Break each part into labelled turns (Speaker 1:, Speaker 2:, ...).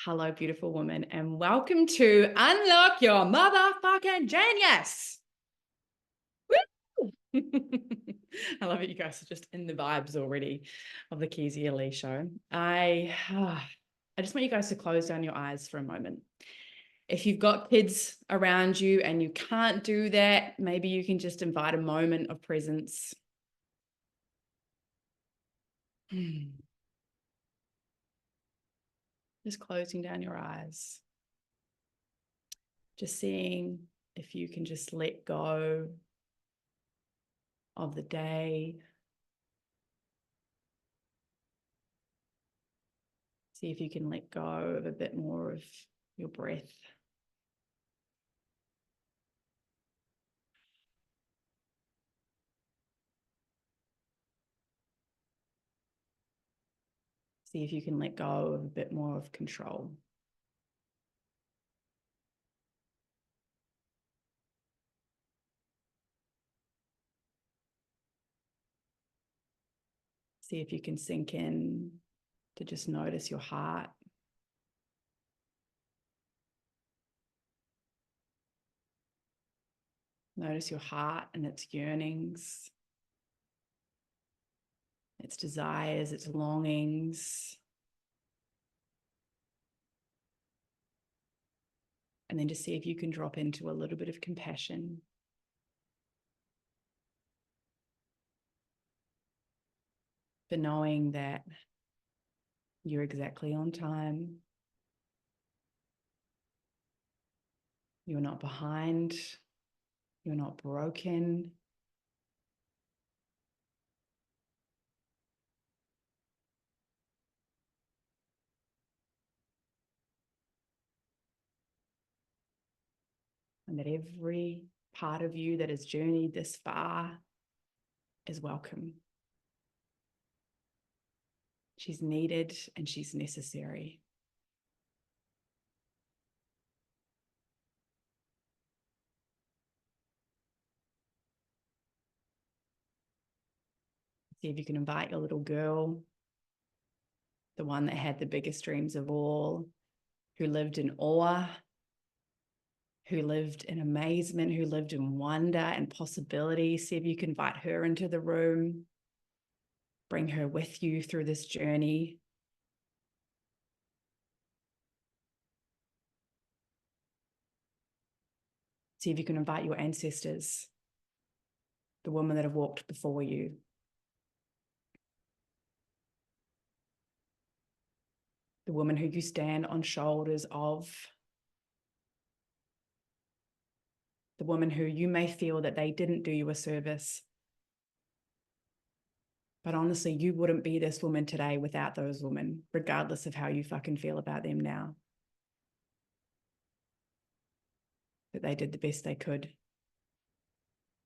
Speaker 1: Hello, beautiful woman, and welcome to Unlock Your Motherfucking Genius. Woo! I love it. You guys are just in the vibes already of the Keezia Leigh show. I just want you guys to close down your eyes for a moment. If you've got kids around you and you can't do that, maybe you can just invite a moment of presence. Just closing down your eyes. Just seeing if you can just let go of the day. See if you can let go of a bit more of your breath. See if you can let go of a bit more of control. See if you can sink in to just notice your heart. Notice your heart and its yearnings, its desires, its longings. And then just see if you can drop into a little bit of compassion. For knowing that you're exactly on time. You're not behind. You're not broken. And that every part of you that has journeyed this far is welcome. She's needed and she's necessary. See if you can invite your little girl, the one that had the biggest dreams of all, who lived in awe, who lived in amazement, who lived in wonder and possibility. See if you can invite her into the room, bring her with you through this journey. See if you can invite your ancestors, the women that have walked before you. The woman who you stand on shoulders of. The woman who you may feel that they didn't do you a service. But honestly, you wouldn't be this woman today without those women, regardless of how you fucking feel about them now. That they did the best they could.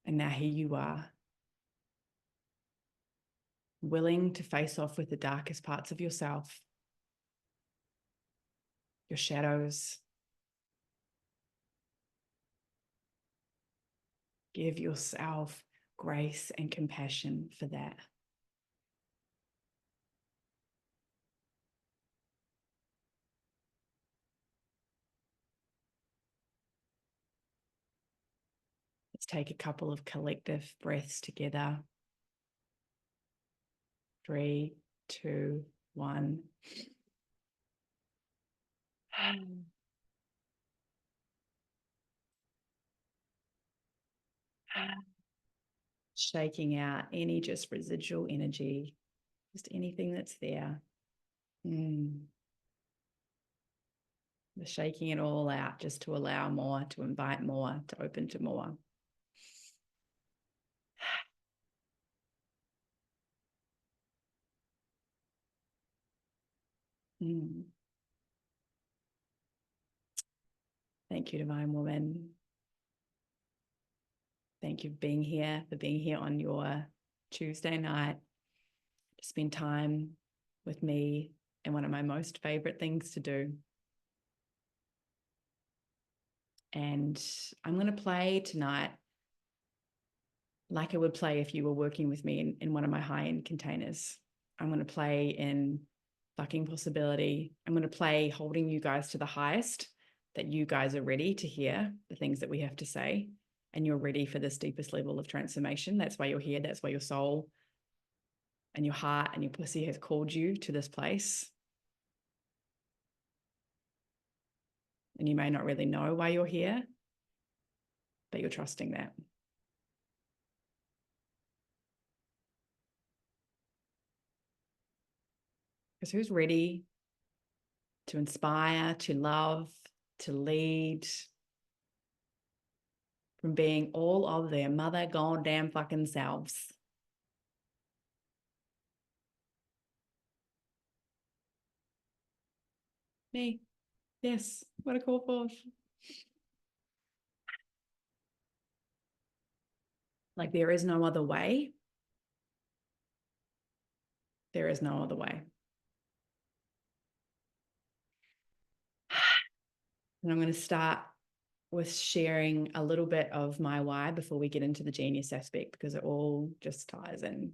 Speaker 1: And now here you are, willing to face off with the darkest parts of yourself, your shadows. Give yourself grace and compassion for that. Let's take a couple of collective breaths together. 3, 2, 1. Shaking out any just residual energy, just anything that's there. We're shaking it all out just to allow more, to invite more, to open to more. Thank you, Divine Woman. Thank you for being here on your Tuesday night to spend time with me and one of my most favorite things to do. And I'm going to play tonight like I would play if you were working with me in one of my high-end containers. I'm going to play in fucking possibility. I'm going to play holding you guys to the highest, that you guys are ready to hear the things that we have to say, and you're ready for this deepest level of transformation. That's why you're here. That's why your soul and your heart and your pussy has called you to this place. And you may not really know why you're here, but you're trusting that. Because who's ready to inspire, to love, to lead, from being all of their mother goddamn fucking selves? Me. Yes. What a call for. Like, there is no other way. There is no other way. And I'm going to start with sharing a little bit of my why before we get into the genius aspect, because it all just ties in.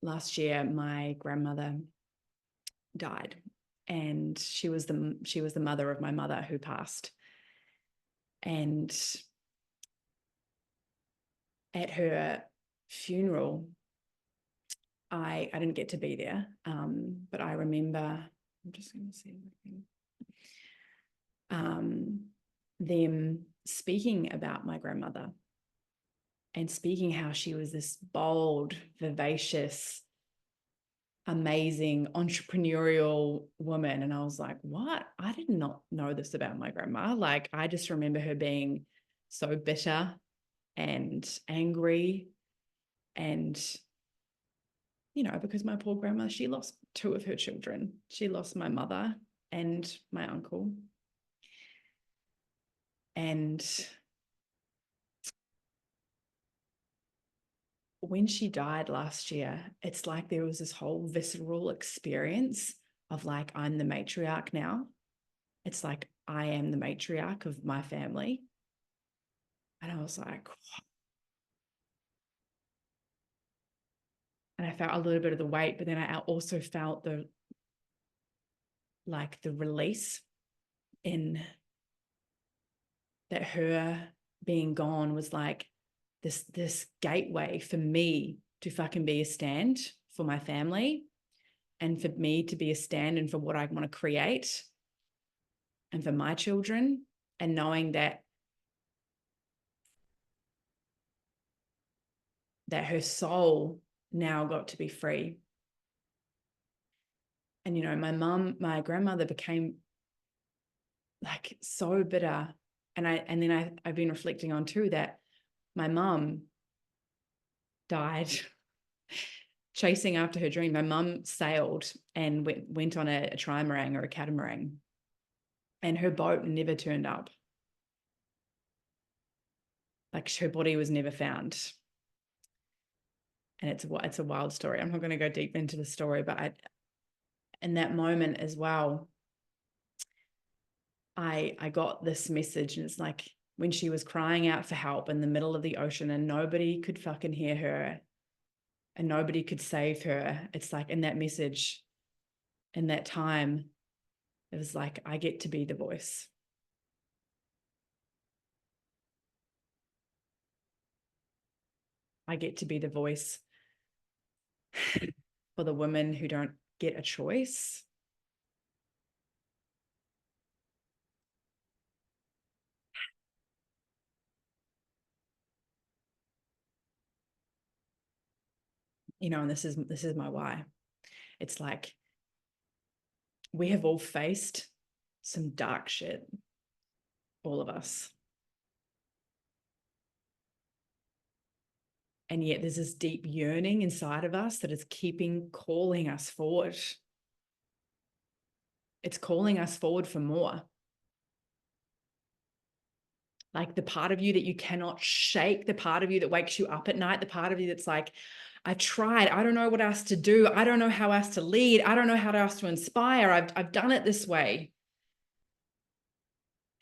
Speaker 1: Last year, my grandmother died, and she was the mother of my mother who passed. And at her funeral, I didn't get to be there, but I remember, I'm just going to see them speaking about my grandmother and speaking how she was this bold, vivacious, amazing, entrepreneurial woman. And I was like, what? I did not know this about my grandma. Like, I just remember her being so bitter and angry. And, you know, because my poor grandma, she lost 2 of her children. She lost my mother and my uncle. And when she died last year, it's like there was this whole visceral experience of like, I'm the matriarch now. It's like, I am the matriarch of my family. And I was like, and I felt a little bit of the weight, but then I also felt the release in that her being gone was like this gateway for me to fucking be a stand for my family, and for me to be a stand and for what I want to create and for my children, and knowing that her soul now got to be free. And, you know, my grandmother became like so bitter. And I've been reflecting on too that my mum died chasing after her dream. My mum sailed and went on a trimarang or a catamaran, and her boat never turned up. Like, her body was never found. And it's a wild story. I'm not going to go deep into the story, but in that moment as well, I got this message, and it's like when she was crying out for help in the middle of the ocean and nobody could fucking hear her and nobody could save her. It's like, in that message, in that time, it was like, I get to be the voice. I get to be the voice for the women who don't get a choice. You know, and this is my why. It's like, we have all faced some dark shit, all of us. And yet there's this deep yearning inside of us that is calling us forward. It's calling us forward for more. Like, the part of you that you cannot shake, the part of you that wakes you up at night, the part of you that's like, I tried, I don't know what else to do. I don't know how else to lead. I don't know how else to inspire. I've done it this way.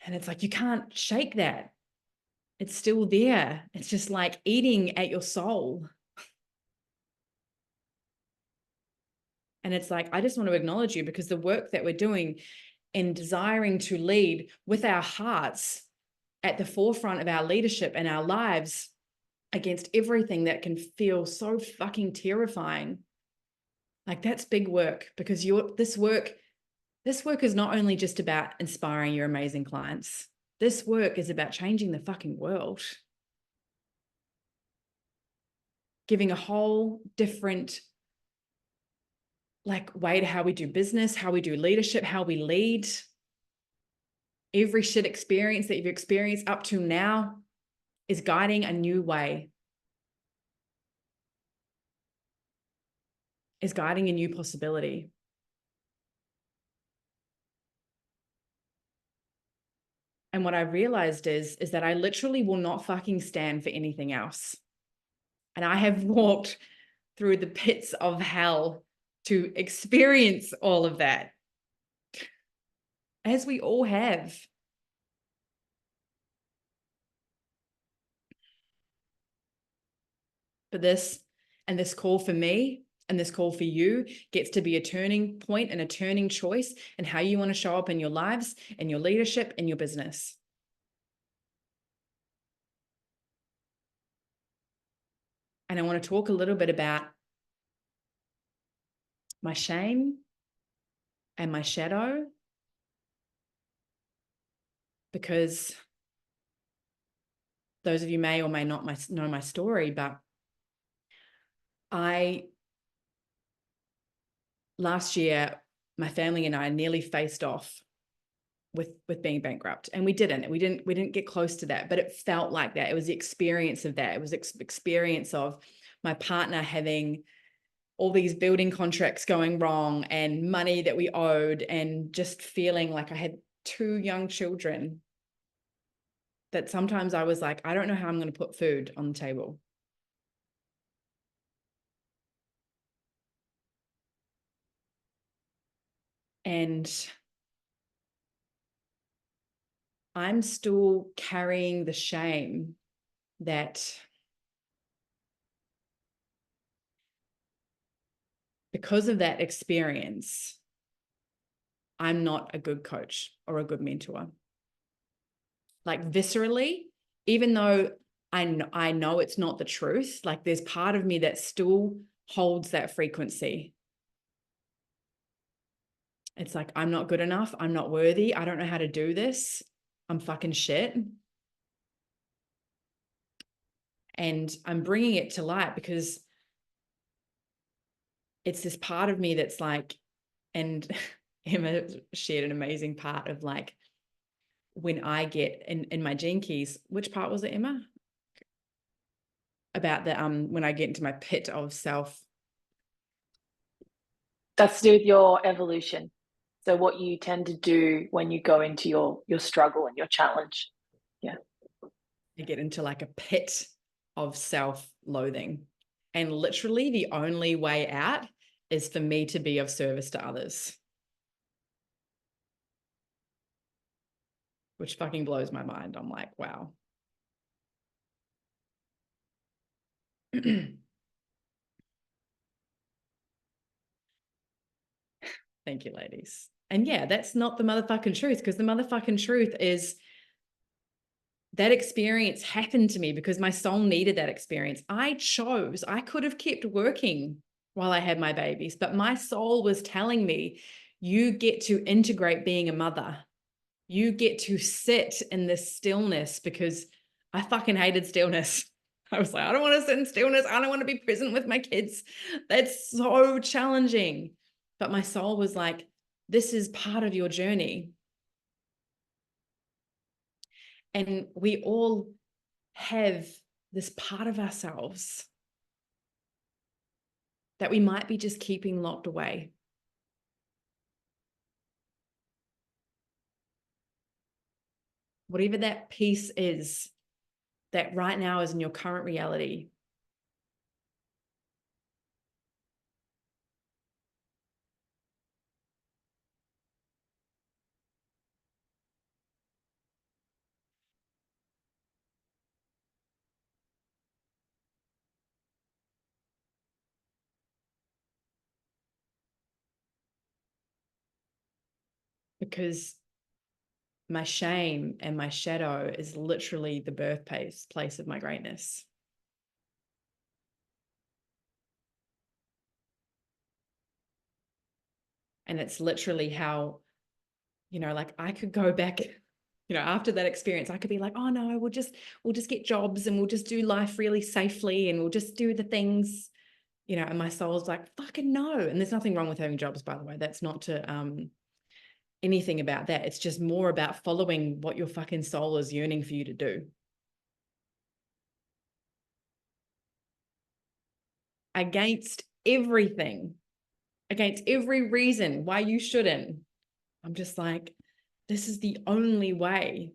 Speaker 1: And it's like, you can't shake that. It's still there. It's just like eating at your soul. And it's like, I just want to acknowledge you, because the work that we're doing in desiring to lead with our hearts at the forefront of our leadership and our lives against everything that can feel so fucking terrifying. Like, that's big work, because this work is not only just about inspiring your amazing clients. This work is about changing the fucking world. Giving a whole different way to how we do business, how we do leadership, how we lead. Every shit experience that you've experienced up to now is guiding a new way, is guiding a new possibility. And what I realized is that I literally will not fucking stand for anything else. And I have walked through the pits of hell to experience all of that, as we all have. But this call for me and this call for you gets to be a turning point and a turning choice in how you want to show up in your lives, in your leadership, in your business. And I want to talk a little bit about my shame and my shadow, because those of you may or may not know my story, but last year, my family and I nearly faced off with being bankrupt, and we didn't get close to that, but it felt like that. It was the experience of that. It was experience of my partner having all these building contracts going wrong and money that we owed, and just feeling like I had 2 young children that sometimes I was like, I don't know how I'm going to put food on the table. And I'm still carrying the shame that because of that experience, I'm not a good coach or a good mentor. Like, viscerally, even though I know it's not the truth, like, there's part of me that still holds that frequency. It's like, I'm not good enough. I'm not worthy. I don't know how to do this. I'm fucking shit. And I'm bringing it to light because it's this part of me that's like, and Emma shared an amazing part of like, when I get in my gene keys, which part was it, Emma? About the when I get into my pit of self.
Speaker 2: That's to do with your evolution. So what you tend to do when you go into your struggle and your challenge. Yeah.
Speaker 1: I get into like a pit of self-loathing. And literally the only way out is for me to be of service to others. Which fucking blows my mind. I'm like, wow. Thank you, ladies. And yeah, that's not the motherfucking truth, because the motherfucking truth is that experience happened to me because my soul needed that experience. I could have kept working while I had my babies, but my soul was telling me, you get to integrate being a mother. You get to sit in this stillness, because I fucking hated stillness. I was like, I don't want to sit in stillness. I don't want to be present with my kids. That's so challenging. But my soul was like, this is part of your journey. And we all have this part of ourselves that we might be just keeping locked away. Whatever that piece is that right now is in your current reality, because my shame and my shadow is literally the birthplace of my greatness. And it's literally how, you know, like I could go back, you know, after that experience, I could be like, oh no, we'll just get jobs and we'll just do life really safely and we'll just do the things, you know, and my soul's like, fucking no. And there's nothing wrong with having jobs, by the way. That's not to anything about that. It's just more about following what your fucking soul is yearning for you to do. Against everything, against every reason why you shouldn't. I'm just like, this is the only way.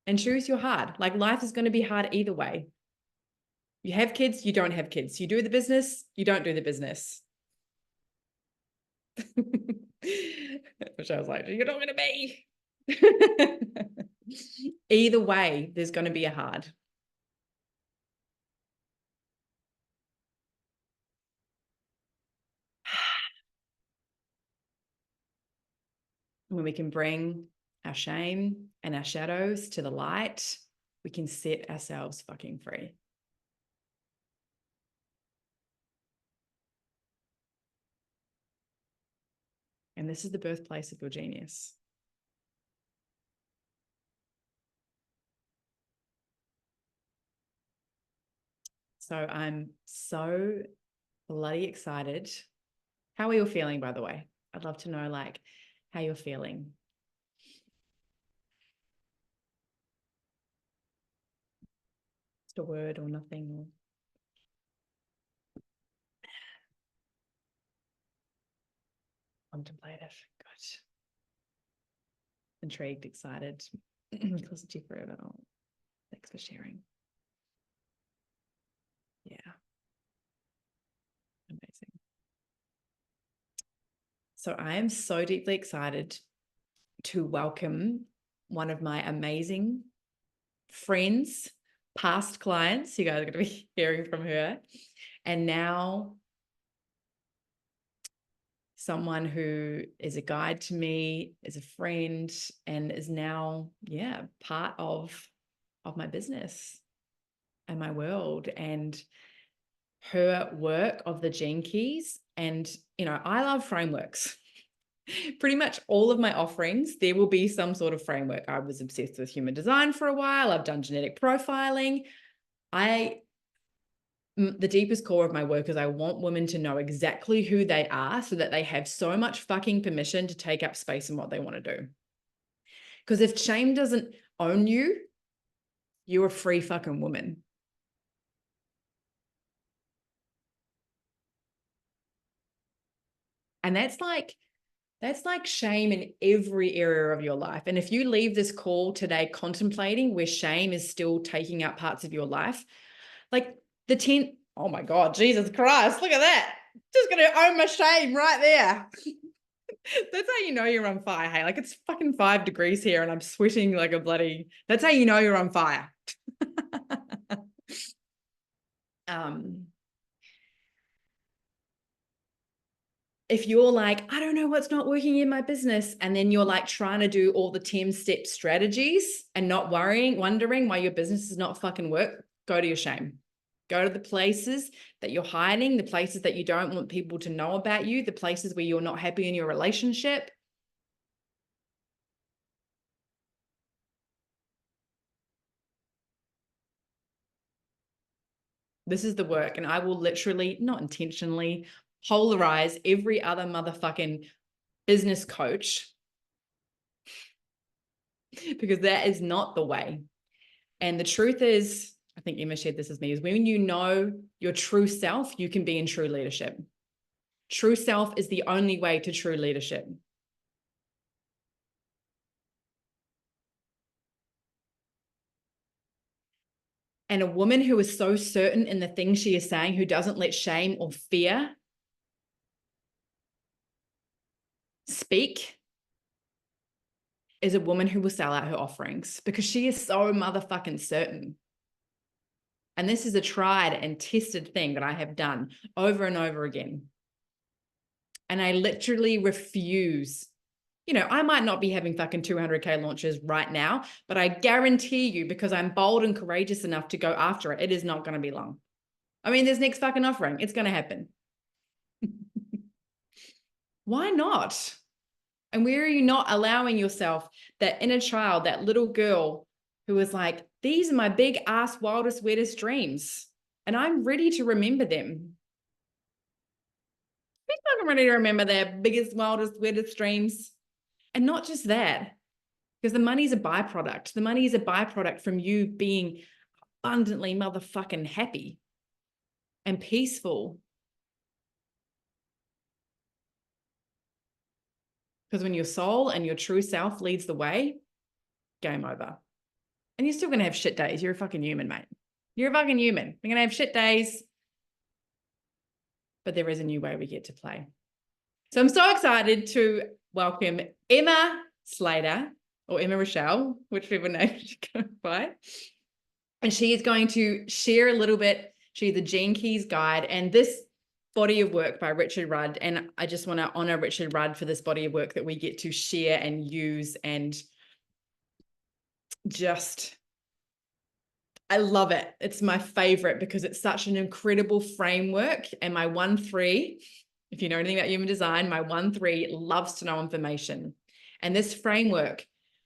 Speaker 1: And choose your hard. Like life is going to be hard either way. You have kids, you don't have kids. You do the business, you don't do the business. Which I was like, you're not going to be. Either way, there's going to be a hard. When we can bring our shame and our shadows to the light, we can set ourselves fucking free. And this is the birthplace of your genius. So I'm so bloody excited. How are you feeling, by the way? I'd love to know, like, how you're feeling. Just a word or nothing. Or... Contemplative. Good. Intrigued, excited. Closer to you forever. Oh, thanks for sharing. Yeah. Amazing. So I am so deeply excited to welcome one of my amazing friends, past clients. You guys are going to be hearing from her. And now someone who is a guide to me, is a friend, and is now, yeah, part of my business and my world. And her work of the Gene Keys. And, you know, I love frameworks. Pretty much all of my offerings, there will be some sort of framework. I was obsessed with human design for a while. I've done genetic profiling. The deepest core of my work is I want women to know exactly who they are so that they have so much fucking permission to take up space in what they want to do. Because if shame doesn't own you, you're a free fucking woman. And that's like shame in every area of your life. And if you leave this call today contemplating where shame is still taking up parts of your life, like the 10, oh my God, Jesus Christ, look at that. Just going to own my shame right there. That's how you know you're on fire. Hey, like it's fucking 5 degrees here and I'm sweating like a bloody, that's how you know you're on fire. If you're like, I don't know what's not working in my business, and then you're like trying to do all the 10-step strategies and not wondering why your business is not fucking work, go to your shame. Go to the places that you're hiding, the places that you don't want people to know about you, the places where you're not happy in your relationship. This is the work, and I will literally, not intentionally, polarize every other motherfucking business coach because that is not the way. And the truth is, I think Emma shared this with me, is when you know your true self, you can be in true leadership. True self is the only way to true leadership. And a woman who is so certain in the things she is saying, who doesn't let shame or fear speak, is a woman who will sell out her offerings because she is so motherfucking certain. And this is a tried and tested thing that I have done over and over again. And I literally refuse. You know, I might not be having fucking 200K launches right now, but I guarantee you, because I'm bold and courageous enough to go after it, it is not going to be long. I mean, this next fucking offering, it's going to happen. Why not? And where are you not allowing yourself, that inner child, that little girl who is like, these are my big ass, wildest, weirdest dreams, and I'm ready to remember them. Who's not ready to remember their biggest, wildest, weirdest dreams? And not just that, because the money's a byproduct. The money is a byproduct from you being abundantly motherfucking happy and peaceful. Because when your soul and your true self leads the way, game over. And you're still going to have shit days. You're a fucking human, mate. You're a fucking human. You're going to have shit days. But there is a new way we get to play. So I'm so excited to welcome Emma Slater, or Emma Rachelle, whichever name she goes by. And she is going to share a little bit. She's the Gene Keys Guide and this body of work by Richard Rudd. And I just want to honor Richard Rudd for this body of work that we get to share and use. And just, I love it. It's my favorite because it's such an incredible framework. And my 1-3, if you know anything about human design, my 1-3 loves to know information. And this framework,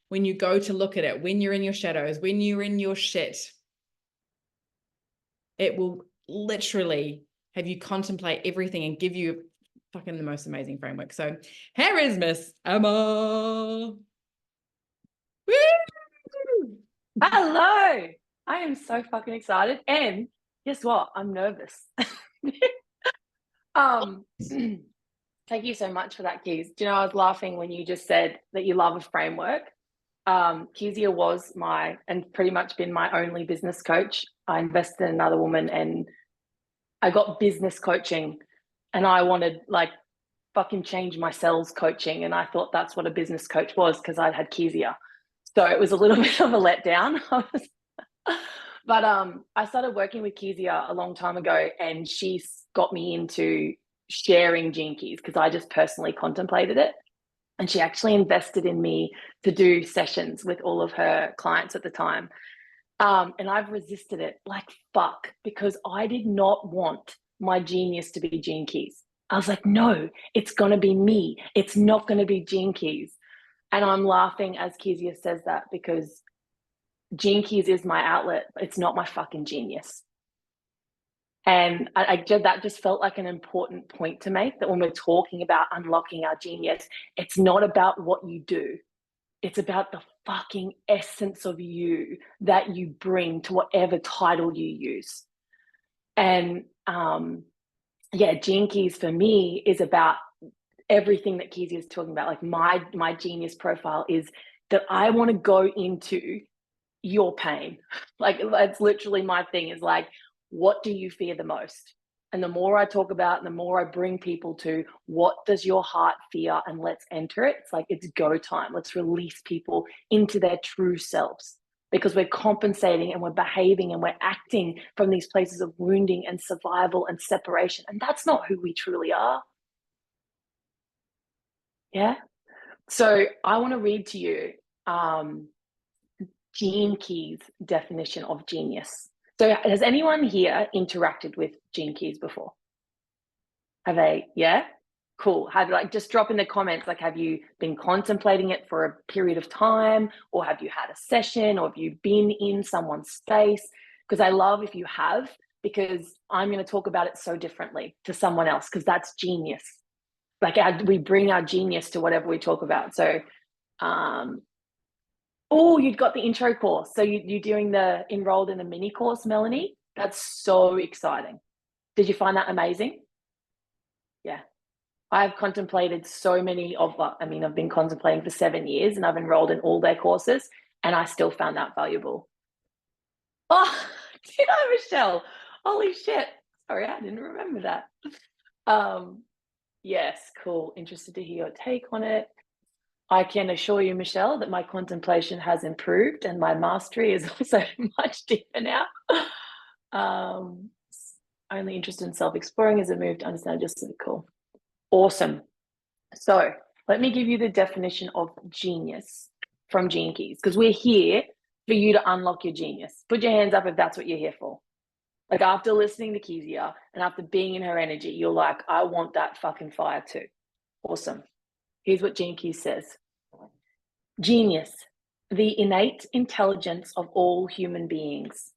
Speaker 1: when you go to look at it, when you're in your shadows, when you're in your shit, it will literally have you contemplate everything and give you fucking the most amazing framework. So here is Miss Emma. Woo!
Speaker 2: Hello. I am so fucking excited. And guess what? I'm nervous. Thank you so much for that, Keez. Do you know, I was laughing when you just said that you love a framework. Keezia was and pretty much been my only business coach. I invested in another woman and I got business coaching, and I wanted like fucking change my sales coaching. And I thought that's what a business coach was because I'd had Keezia. So it was a little bit of a letdown. But I started working with Keezia a long time ago, and she got me into sharing Gene Keys because I just personally contemplated it. And she actually invested in me to do sessions with all of her clients at the time. And I've resisted it like fuck because I did not want my genius to be Gene Keys. I was like, no, it's going to be me. It's not going to be Gene Keys. And I'm laughing as Keezia says that because Gene Keys is my outlet. It's not my fucking genius. And that just felt like an important point to make, that when we're talking about unlocking our genius, it's not about what you do. It's about the fucking essence of you that you bring to whatever title you use. And Gene Keys for me is about everything that Keezia is talking about. Like my genius profile is that I want to go into your pain. Like that's literally my thing, is like, what do you fear the most? And the more I talk about, the more I bring people to, what does your heart fear? And let's enter it. It's like, it's go time. Let's release people into their true selves, because we're compensating and we're behaving and we're acting from these places of wounding and survival and separation. And that's not who we truly are. Yeah. So I want to read to you Gene Keys' definition of genius. So has anyone here interacted with Gene Keys before? Have they? Yeah? Cool. Just drop in the comments, like, have you been contemplating it for a period of time, or have you had a session, or have you been in someone's space? Because I love if you have, because I'm going to talk about it so differently to someone else, because that's genius. Like we bring our genius to whatever we talk about. So, you've got the intro course. So you're enrolled in the mini course, Melanie. That's so exciting. Did you find that amazing? Yeah. I've contemplated so many I've been contemplating for 7 years, and I've enrolled in all their courses, and I still found that valuable. Oh, you know, Michelle, holy shit. Sorry, I didn't remember that. Yes, cool. Interested to hear your take on it. I can assure you, Michelle, that my contemplation has improved and my mastery is also much deeper now. Only interested in self-exploring as a move to understand just cool. Awesome. So let me give you the definition of genius from Gene Keys, because we're here for you to unlock your genius. Put your hands up if that's what you're here for. Like, after listening to Keezia and after being in her energy, you're like, I want that fucking fire too. Awesome. Here's what Gene Keys says. Genius, the innate intelligence of all human beings.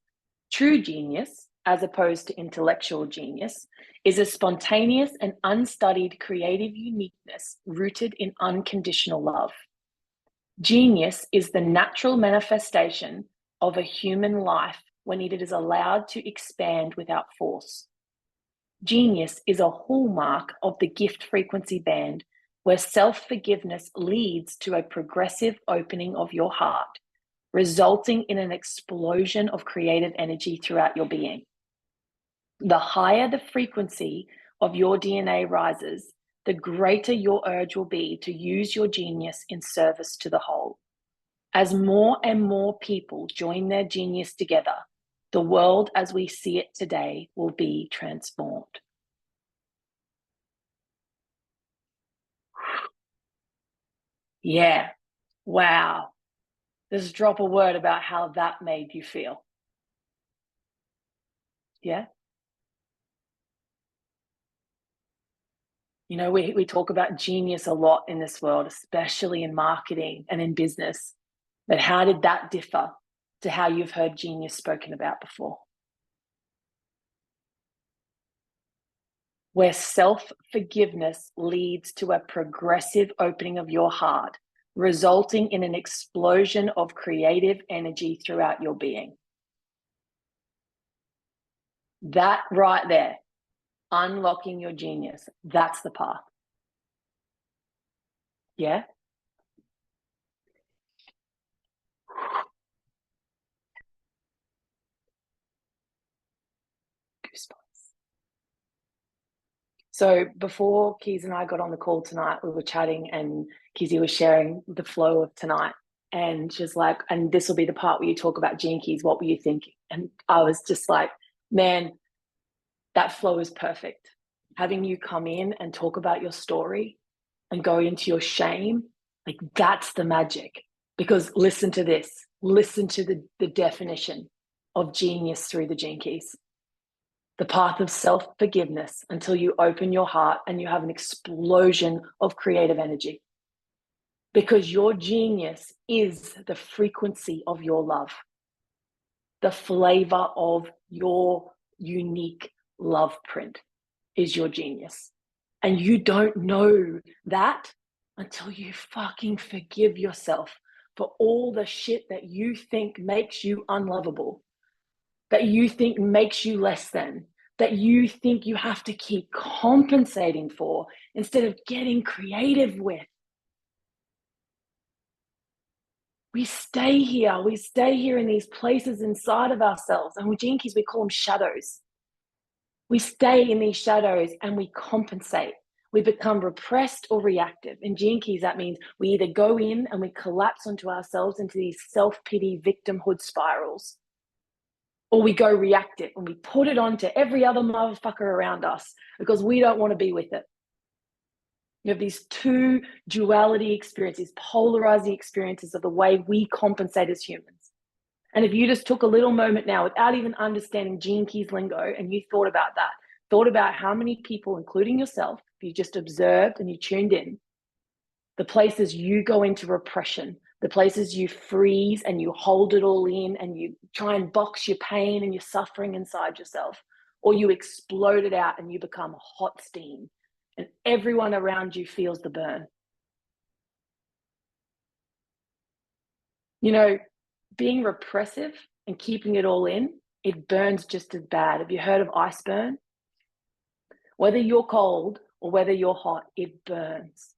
Speaker 2: True genius, as opposed to intellectual genius, is a spontaneous and unstudied creative uniqueness rooted in unconditional love. Genius is the natural manifestation of a human life when it is allowed to expand without force. Genius is a hallmark of the gift frequency band, where self-forgiveness leads to a progressive opening of your heart, resulting in an explosion of creative energy throughout your being. The higher the frequency of your DNA rises, the greater your urge will be to use your genius in service to the whole. As more and more people join their genius together, the world as we see it today will be transformed. Yeah, wow. Just drop a word about how that made you feel. Yeah. You know, we talk about genius a lot in this world, especially in marketing and in business. But how did that differ to how you've heard genius spoken about before? Where self-forgiveness leads to a progressive opening of your heart, resulting in an explosion of creative energy throughout your being. That right there, unlocking your genius, that's the path. Yeah? Goosebumps. So before Keez and I got on the call tonight, we were chatting and Keezy was sharing the flow of tonight. And she's like, and this will be the part where you talk about Gene Keys. What were you thinking? And I was just like, man, that flow is perfect. Having you come in and talk about your story and go into your shame, like, that's the magic. Because listen to this, listen to the definition of genius through the Gene Keys. The path of self-forgiveness until you open your heart and you have an explosion of creative energy. Because your genius is the frequency of your love, the flavor of your unique love print is your genius. And you don't know that until you fucking forgive yourself for all the shit that you think makes you unlovable, that you think makes you less than, that you think you have to keep compensating for instead of getting creative with. We stay here in these places inside of ourselves, and with Gene Keys, we call them shadows. We stay in these shadows and we compensate. We become repressed or reactive. In Gene Keys, that means we either go in and we collapse onto ourselves into these self-pity victimhood spirals, or we go reactive and we put it onto every other motherfucker around us because we don't want to be with it. You have these two duality experiences, polarizing experiences of the way we compensate as humans. And if you just took a little moment now without even understanding Gene Keys lingo and you thought about that, thought about how many people, including yourself, if you just observed and you tuned in, the places you go into repression, the places you freeze and you hold it all in and you try and box your pain and your suffering inside yourself, or you explode it out and you become hot steam and everyone around you feels the burn. You know, being repressive and keeping it all in, it burns just as bad. Have you heard of ice burn? Whether you're cold or whether you're hot, it burns.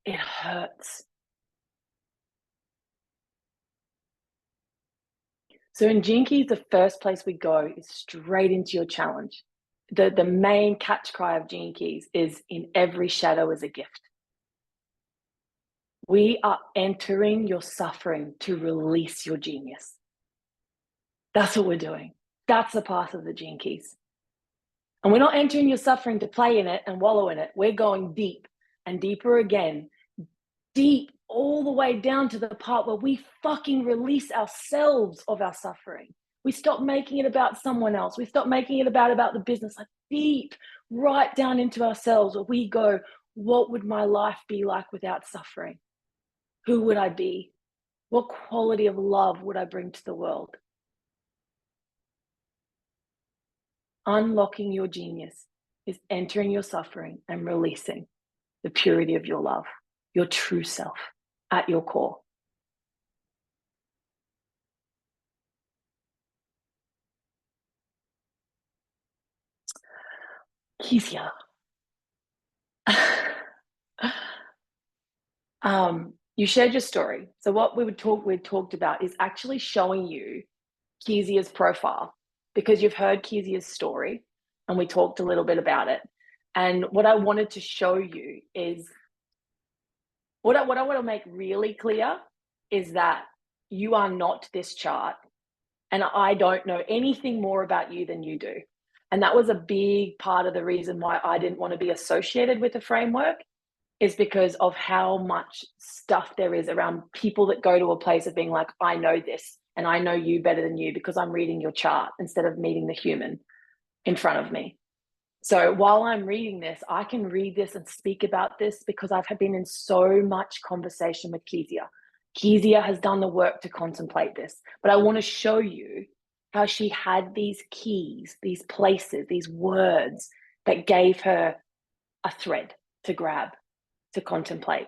Speaker 2: It hurts. So in Gene Keys, the first place we go is straight into your challenge. The main catch cry of Gene Keys is in every shadow is a gift. We are entering your suffering to release your genius. That's what we're doing. That's the path of the Gene Keys. And we're not entering your suffering to play in it and wallow in it. We're going deep and deeper again, deep all the way down to the part where we fucking release ourselves of our suffering. We stop making it about someone else. We stop making it about the business, like deep, right down into ourselves where we go, what would my life be like without suffering? Who would I be? What quality of love would I bring to the world? Unlocking your genius is entering your suffering and releasing the purity of your love, your true self at your core. Keezia. You shared your story. So what we talked about is actually showing you Keezia's profile, because you've heard Keezia's story and we talked a little bit about it. And what I wanted to show you is what I want to make really clear is that you are not this chart, and I don't know anything more about you than you do. And that was a big part of the reason why I didn't want to be associated with the framework, is because of how much stuff there is around people that go to a place of being like, I know this and I know you better than you because I'm reading your chart instead of meeting the human in front of me. So while I'm reading this, I can read this and speak about this because I've been in so much conversation with Keezia. Keezia has done the work to contemplate this, but I want to show you how she had these keys, these places, these words that gave her a thread to grab, to contemplate,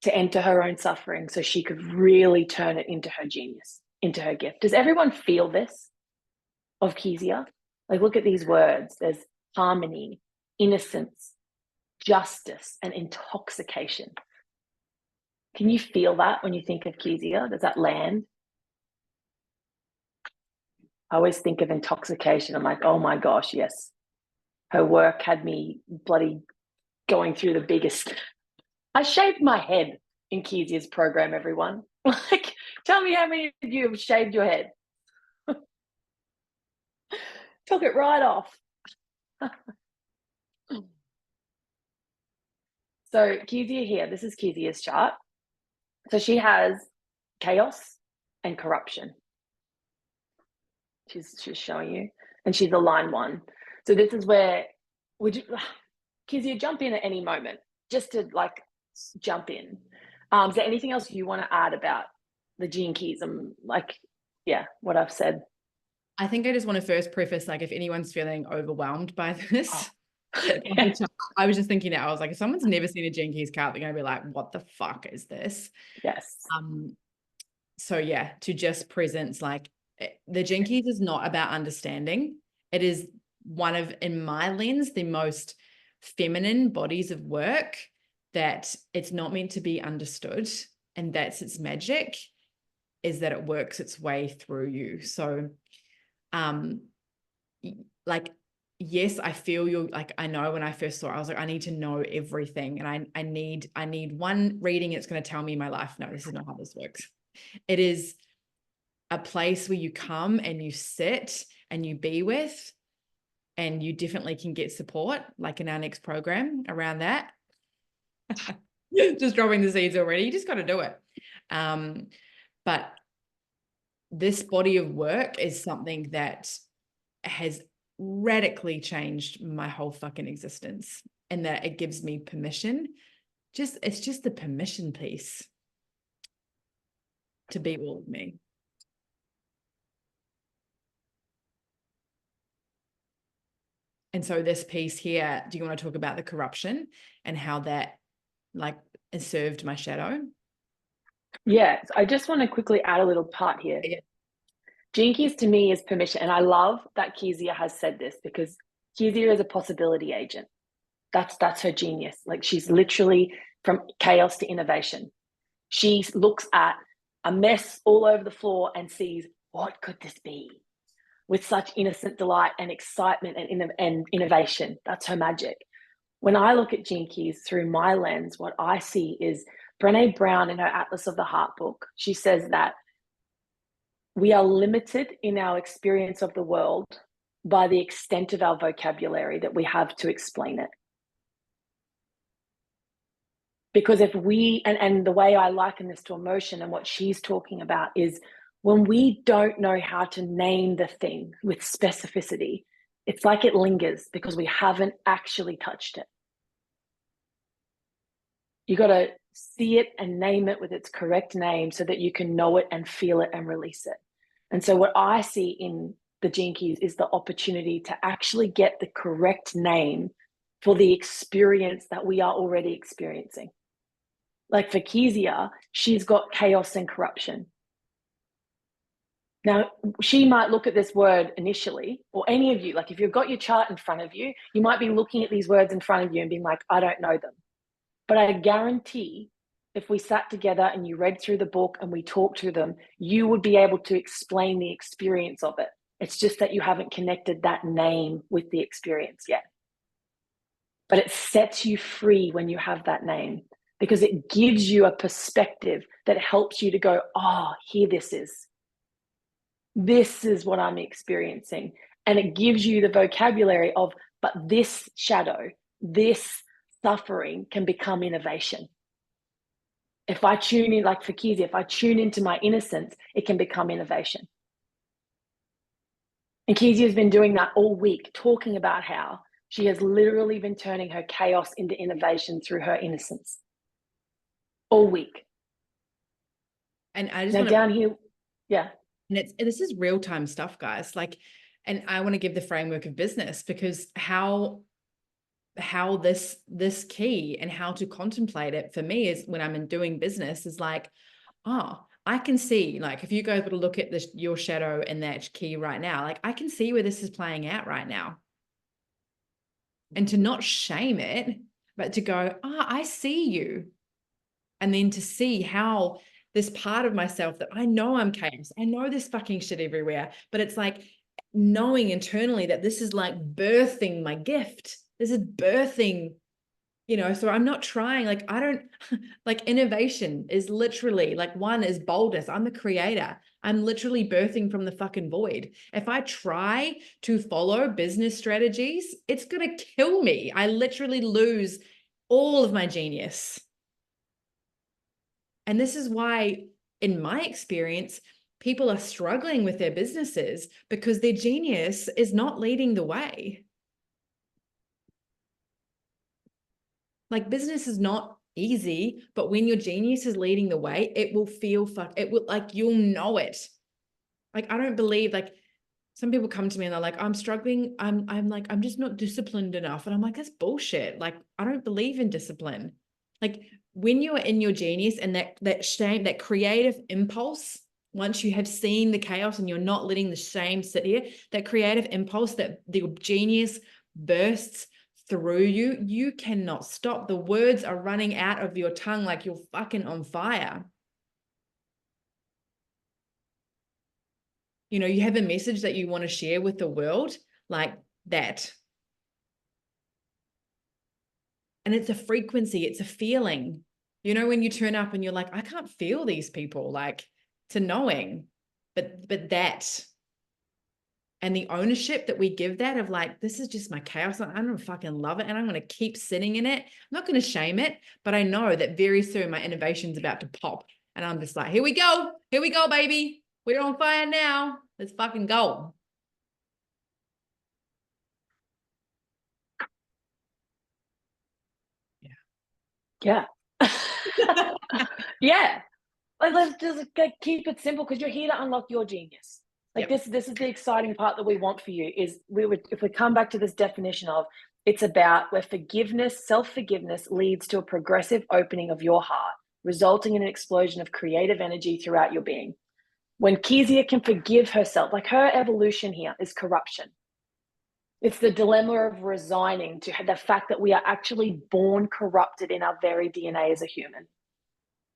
Speaker 2: to enter her own suffering so she could really turn it into her genius, into her gift. Does everyone feel this of Keezia? Like, look at these words. There's harmony, innocence, justice, and intoxication. Can you feel that when you think of Keezia? Does that land? I always think of intoxication. I'm like, oh my gosh, yes. Her work had me bloody going through the biggest. I shaved my head in Keezia's program, everyone. Like, tell me how many of you have shaved your head? Took it right off. So Keezia here, this is Keezia's chart. So she has chaos and corruption. She's showing you, and she's a line 1. So this is where, would you, Keezia, jump in at any moment, just to like jump in. Is there anything else you want to add about the Gene Keys and what I've said?
Speaker 1: I think I just want to first preface, like, if anyone's feeling overwhelmed by this,
Speaker 2: Yeah.
Speaker 1: I was just thinking, I was like, if someone's never seen a Gene Keys card, they're going to be like, what the fuck is this?
Speaker 2: Yes.
Speaker 1: So yeah, to just presence, like, the Gene Keys is not about understanding. It is one of, in my lens, the most feminine bodies of work, that it's not meant to be understood. And that's its magic, is that it works its way through you. So, like, yes, I feel you. Like, I know when I first saw it, I was like, I need to know everything. And I need one reading. It's going to tell me my life. No, this is not how this works. It is a place where you come and you sit and you be with, and you definitely can get support, like in our next program around that. Just dropping the seeds already. You just got to do it. But this body of work is something that has radically changed my whole fucking existence, and that it gives me permission. It's just the permission piece to be all of me. And so this piece here, do you want to talk about the corruption and how that, like, has served my shadow?
Speaker 2: Yeah, I just want to quickly add a little part here.
Speaker 1: Yeah.
Speaker 2: Gene Keys to me is permission. And I love that Keezia has said this, because Keezia is a possibility agent. That's her genius. Like, she's literally from chaos to innovation. She looks at a mess all over the floor and sees, what could this be? With such innocent delight and excitement and innovation. That's her magic. When I look at Gene Keys through my lens, what I see is Brené Brown in her Atlas of the Heart book. She says that we are limited in our experience of the world by the extent of our vocabulary that we have to explain it. Because if we, and the way I liken this to emotion and what she's talking about is when we don't know how to name the thing with specificity, it's like it lingers because we haven't actually touched it. You got to see it and name it with its correct name so that you can know it and feel it and release it. And so what I see in the Gene Keys is the opportunity to actually get the correct name for the experience that we are already experiencing. Like for Keezia, she's got chaos and corruption. Now, she might look at this word initially, or any of you, like if you've got your chart in front of you, you might be looking at these words in front of you and being like, I don't know them. But I guarantee if we sat together and you read through the book and we talked through them, you would be able to explain the experience of it. It's just that you haven't connected that name with the experience yet. But it sets you free when you have that name, because it gives you a perspective that helps you to go, oh, here this is. This is what I'm experiencing. And it gives you the vocabulary of, but this shadow, this suffering can become innovation. If I tune in, like for Keezia, if I tune into my innocence, it can become innovation. And Keezia has been doing that all week, talking about how she has literally been turning her chaos into innovation through her innocence. All week.
Speaker 1: And I just
Speaker 2: now
Speaker 1: want
Speaker 2: down here, yeah.
Speaker 1: And this is real-time stuff, guys. Like, and I want to give the framework of business, because how this key and how to contemplate it for me is when I'm doing business is like, oh, I can see, like, if you guys were to look at this, your shadow and that key right now, like I can see where this is playing out right now. And to not shame it, but to go, oh, I see you. And then to see how this part of myself that I know I'm chaos, I know there's fucking shit everywhere, but it's like knowing internally that this is like birthing my gift. This is birthing, so I'm not trying, like, I don't, like innovation is literally like, one is boldness. I'm the creator. I'm literally birthing from the fucking void. If I try to follow business strategies, it's going to kill me. I literally lose all of my genius. And this is why, in my experience, people are struggling with their businesses because their genius is not leading the way. Like, business is not easy, but when your genius is leading the way, it will feel it will, like, you'll know it. Like, I don't believe, like, some people come to me and they're like, I'm struggling. I'm like, I'm just not disciplined enough. And I'm like, that's bullshit. Like, I don't believe in discipline. Like, when you're in your genius and that shame, that creative impulse, once you have seen the chaos and you're not letting the shame sit here, that creative impulse, that the genius bursts through you, you cannot stop. The words are running out of your tongue like you're fucking on fire. You have a message that you want to share with the world, like that. And it's a frequency, it's a feeling. When you turn up and you're like, I can't feel these people, like, it's annoying, but that, and the ownership that we give that of like, this is just my chaos. I don't fucking love it. And I'm going to keep sitting in it. I'm not going to shame it, but I know that very soon my innovation's about to pop. And I'm just like, here we go, baby. We're on fire now. Let's fucking go.
Speaker 2: Yeah. Yeah. Like, let's just keep it simple, because you're here to unlock your genius. Like, yep. This is the exciting part that we want for you, is if we come back to this definition of, it's about where self-forgiveness leads to a progressive opening of your heart, resulting in an explosion of creative energy throughout your being. When Keezia can forgive herself, like, her evolution here is corruption. It's the dilemma of resigning to the fact that we are actually born corrupted in our very DNA as a human.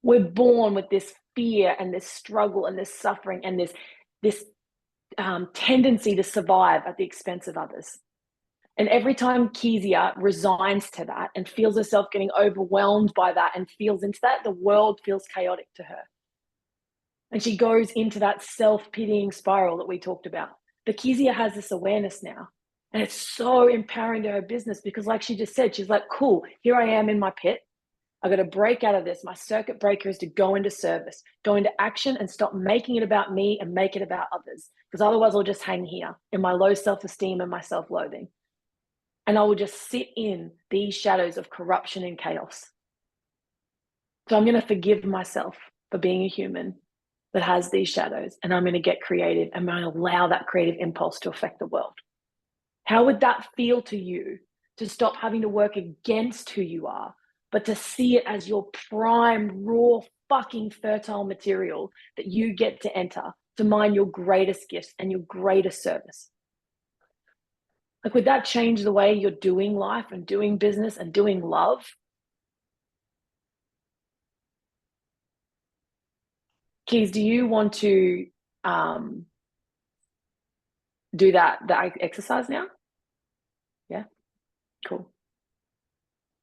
Speaker 2: We're born with this fear and this struggle and this suffering and this tendency to survive at the expense of others. And every time Keezia resigns to that and feels herself getting overwhelmed by that and feels into that, the world feels chaotic to her. And she goes into that self-pitying spiral that we talked about. But Keezia has this awareness now. And it's so empowering to her business, because, like she just said, she's like, cool, here I am in my pit. I got to break out of this. My circuit breaker is to go into service, go into action, and stop making it about me and make it about others. Because otherwise I'll just hang here in my low self-esteem and my self-loathing. And I will just sit in these shadows of corruption and chaos. So I'm going to forgive myself for being a human that has these shadows, and I'm going to get creative, and I'm going to allow that creative impulse to affect the world. How would that feel to you, to stop having to work against who you are, but to see it as your prime, raw, fucking fertile material that you get to enter to mine your greatest gifts and your greatest service? Like, would that change the way you're doing life and doing business and doing love? Keez, do you want to do that exercise now? Yeah, cool.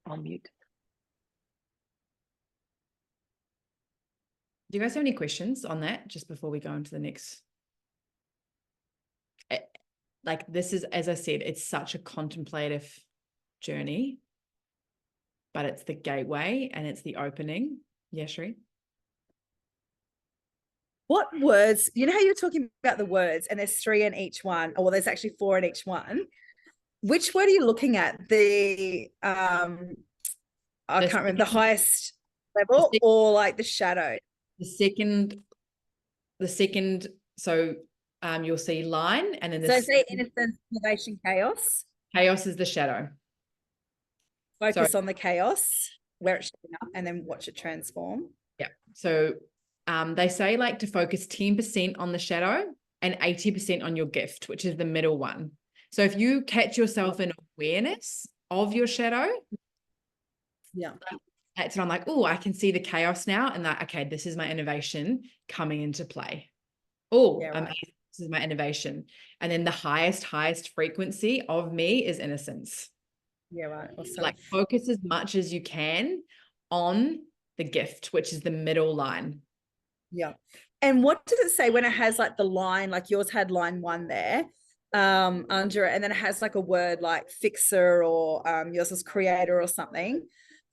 Speaker 2: I'll mute.
Speaker 1: Do you guys have any questions on that just before we go into the next? Like, this is, as I said, it's such a contemplative journey, but it's the gateway and it's the opening. Yeah, Sheree?
Speaker 3: What words, you know how you're talking about the words and there's 3 in each one, or well, there's actually 4 in each one. Which word are you looking at? The, I can't remember, the highest level or like the shadow?
Speaker 1: The second, so you'll see line, and then
Speaker 3: so say innocence, innovation, chaos.
Speaker 1: Chaos is the shadow.
Speaker 3: Focus on the chaos where it's showing up and then watch it transform.
Speaker 1: Yeah. So they say like to focus 10% on the shadow and 80% on your gift, which is the middle one. So if you catch yourself in awareness of your shadow,
Speaker 3: yeah,
Speaker 1: that's when I'm like, oh, I can see the chaos now, and that, okay, this is my innovation coming into play. Oh,
Speaker 3: yeah, right.
Speaker 1: this is my innovation. And then the highest frequency of me is innocence.
Speaker 3: Yeah, right. Awesome.
Speaker 1: Like, focus as much as you can on the gift, which is the middle line.
Speaker 3: Yeah. And what does it say when it has like the line, like yours had line 1 there under it, and then it has like a word like fixer, or yours was creator or something?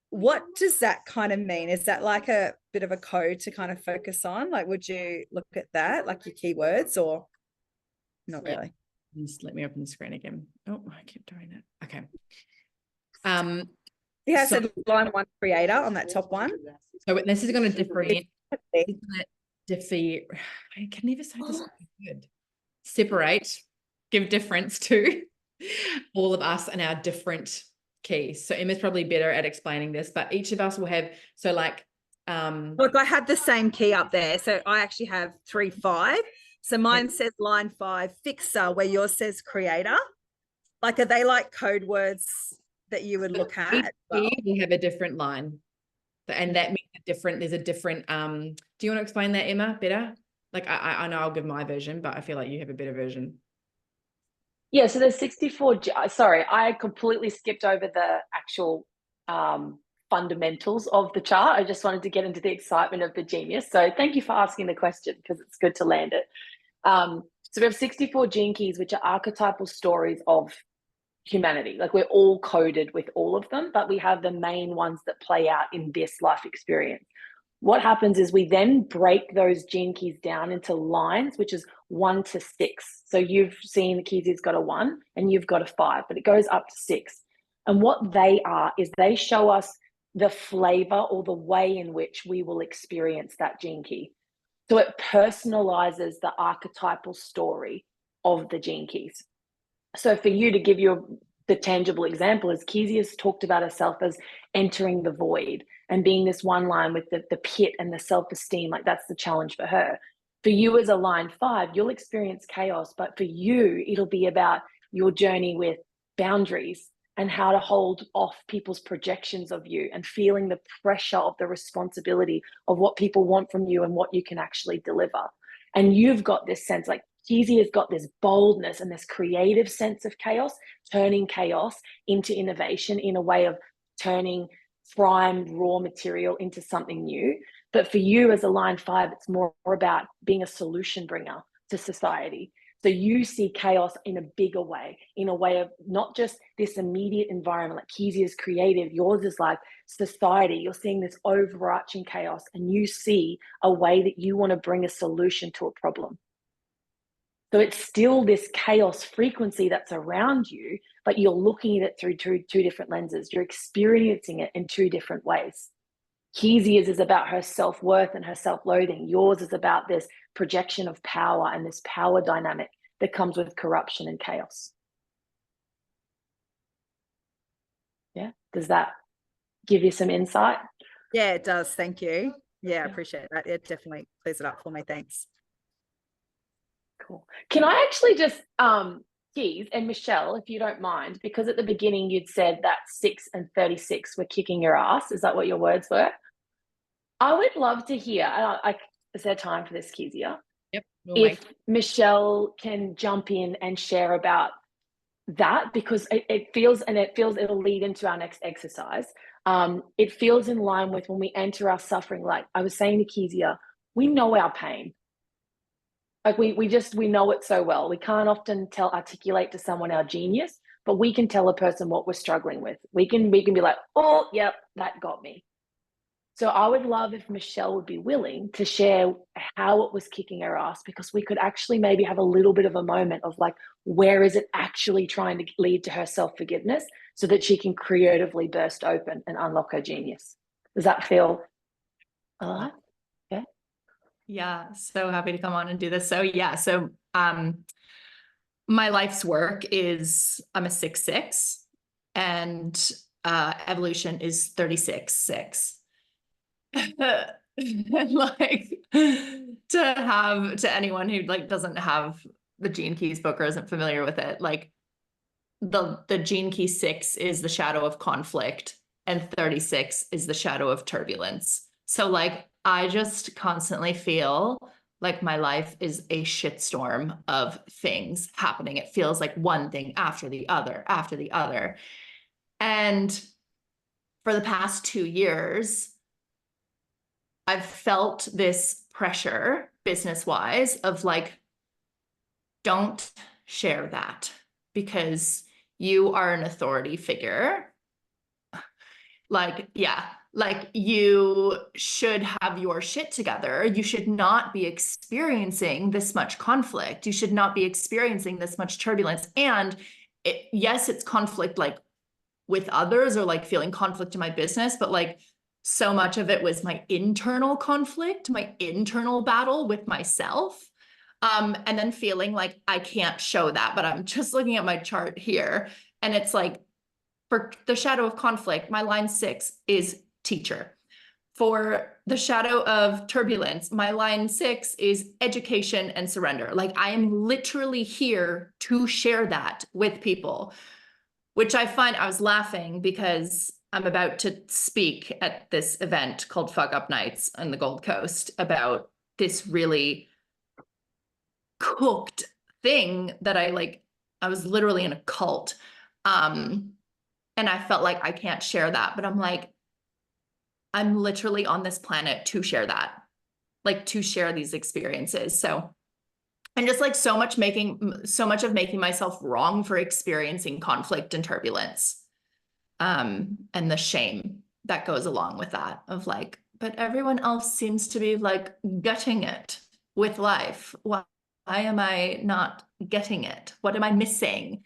Speaker 3: What does that kind of mean? Is that like a bit of a code to kind of focus on? Like, would you look at that, like your keywords, or not really?
Speaker 1: Just let me open the screen again. Oh, I keep doing that. Okay.
Speaker 3: Yeah, so line 1, creator on that top one.
Speaker 1: So this is going to differentiate. I can never say this word. Separate, give difference to all of us and our different keys. So Emma's probably better at explaining this, but each of us will have, so like
Speaker 3: look, I have the same key up there, so I actually have 3, 5. So mine says line 5 fixer, where yours says creator. Like, are they like code words that you would look at?
Speaker 1: We have a different line, and that means there's a different do you want to explain that, Emma, better? Like, I know I'll give my version, but I feel like you have a better version.
Speaker 2: Yeah, so there's 64. Sorry, I completely skipped over the actual fundamentals of the chart. I just wanted to get into the excitement of the genius. So thank you for asking the question, because it's good to land it. So we have 64 gene keys, which are archetypal stories of humanity. Like, we're all coded with all of them, but we have the main ones that play out in this life experience. What happens is we then break those gene keys down into lines, which is 1 to 6. So you've seen Keezia's got a 1 and you've got a 5, but it goes up to 6. And what they are is they show us the flavor or the way in which we will experience that gene key. So it personalizes the archetypal story of the gene keys. So for you, to give you the tangible example, is Keezia's talked about herself as entering the void and being this one line with the pit and the self-esteem. Like, that's the challenge for her. For you as a line 5, you'll experience chaos, but for you, it'll be about your journey with boundaries and how to hold off people's projections of you and feeling the pressure of the responsibility of what people want from you and what you can actually deliver. And you've got this sense, like, Keezia's got this boldness and this creative sense of chaos, turning chaos into innovation in a way of turning prime raw material into something new. But for you as a line 5, it's more about being a solution bringer to society. So you see chaos in a bigger way, in a way of not just this immediate environment, like Keezia's creative, yours is like society. You're seeing this overarching chaos, and you see a way that you want to bring a solution to a problem. So it's still this chaos frequency that's around you, but you're looking at it through two different lenses. You're experiencing it in two different ways. Keezia's is about her self-worth and her self-loathing. Yours is about this projection of power and this power dynamic that comes with corruption and chaos. Yeah, does that give you some insight?
Speaker 3: Yeah, it does. Thank you. Yeah, I appreciate that. It definitely clears it up for me. Thanks.
Speaker 2: Cool. Can I actually just, Keez and Michelle, if you don't mind, because at the beginning you'd said that 6 and 36 were kicking your ass. Is that what your words were? I would love to hear, is there time for this, Keezia?
Speaker 1: Yep.
Speaker 2: If Michelle can jump in and share about that, because it feels, it'll lead into our next exercise. It feels in line with when we enter our suffering. Like I was saying to Keezia, we know our pain. Like we know it so well. We can't often articulate to someone our genius, but we can tell a person what we're struggling with. We can be like, oh, yep, that got me. So I would love if Michelle would be willing to share how it was kicking her ass, because we could actually maybe have a little bit of a moment of like, where is it actually trying to lead to her self-forgiveness so that she can creatively burst open and unlock her genius. Does that feel alive? Yeah.
Speaker 4: Yeah. So happy to come on and do this. So yeah. So, my life's work is I'm a 6/6 and, evolution is 36/6. And like to anyone who like doesn't have the Gene Keys book or isn't familiar with it, like the Gene Key 6 is the shadow of conflict and 36 is the shadow of turbulence. So like I just constantly feel like my life is a shitstorm of things happening. It feels like one thing after the other, after the other. And for the past 2 years, I've felt this pressure business-wise of like, don't share that because you are an authority figure. Like, yeah, like you should have your shit together. You should not be experiencing this much conflict. You should not be experiencing this much turbulence. And yes, it's conflict like with others or like feeling conflict in my business, but like so much of it was my internal conflict, my internal battle with myself. And then feeling like I can't show that, but I'm just looking at my chart here. And it's like, for the shadow of conflict, my line 6 is teacher. For the shadow of turbulence, my line 6 is education and surrender. Like I am literally here to share that with people, which I find, I was laughing because I'm about to speak at this event called Fuck Up Nights on the Gold Coast about this really cooked thing that I was literally in a cult. And I felt like I can't share that, but I'm like, I'm literally on this planet to share that, like to share these experiences. So, and just like so much of making myself wrong for experiencing conflict and turbulence. And the shame that goes along with that of like, but everyone else seems to be like gutting it with life. Why am I not getting it? What am I missing?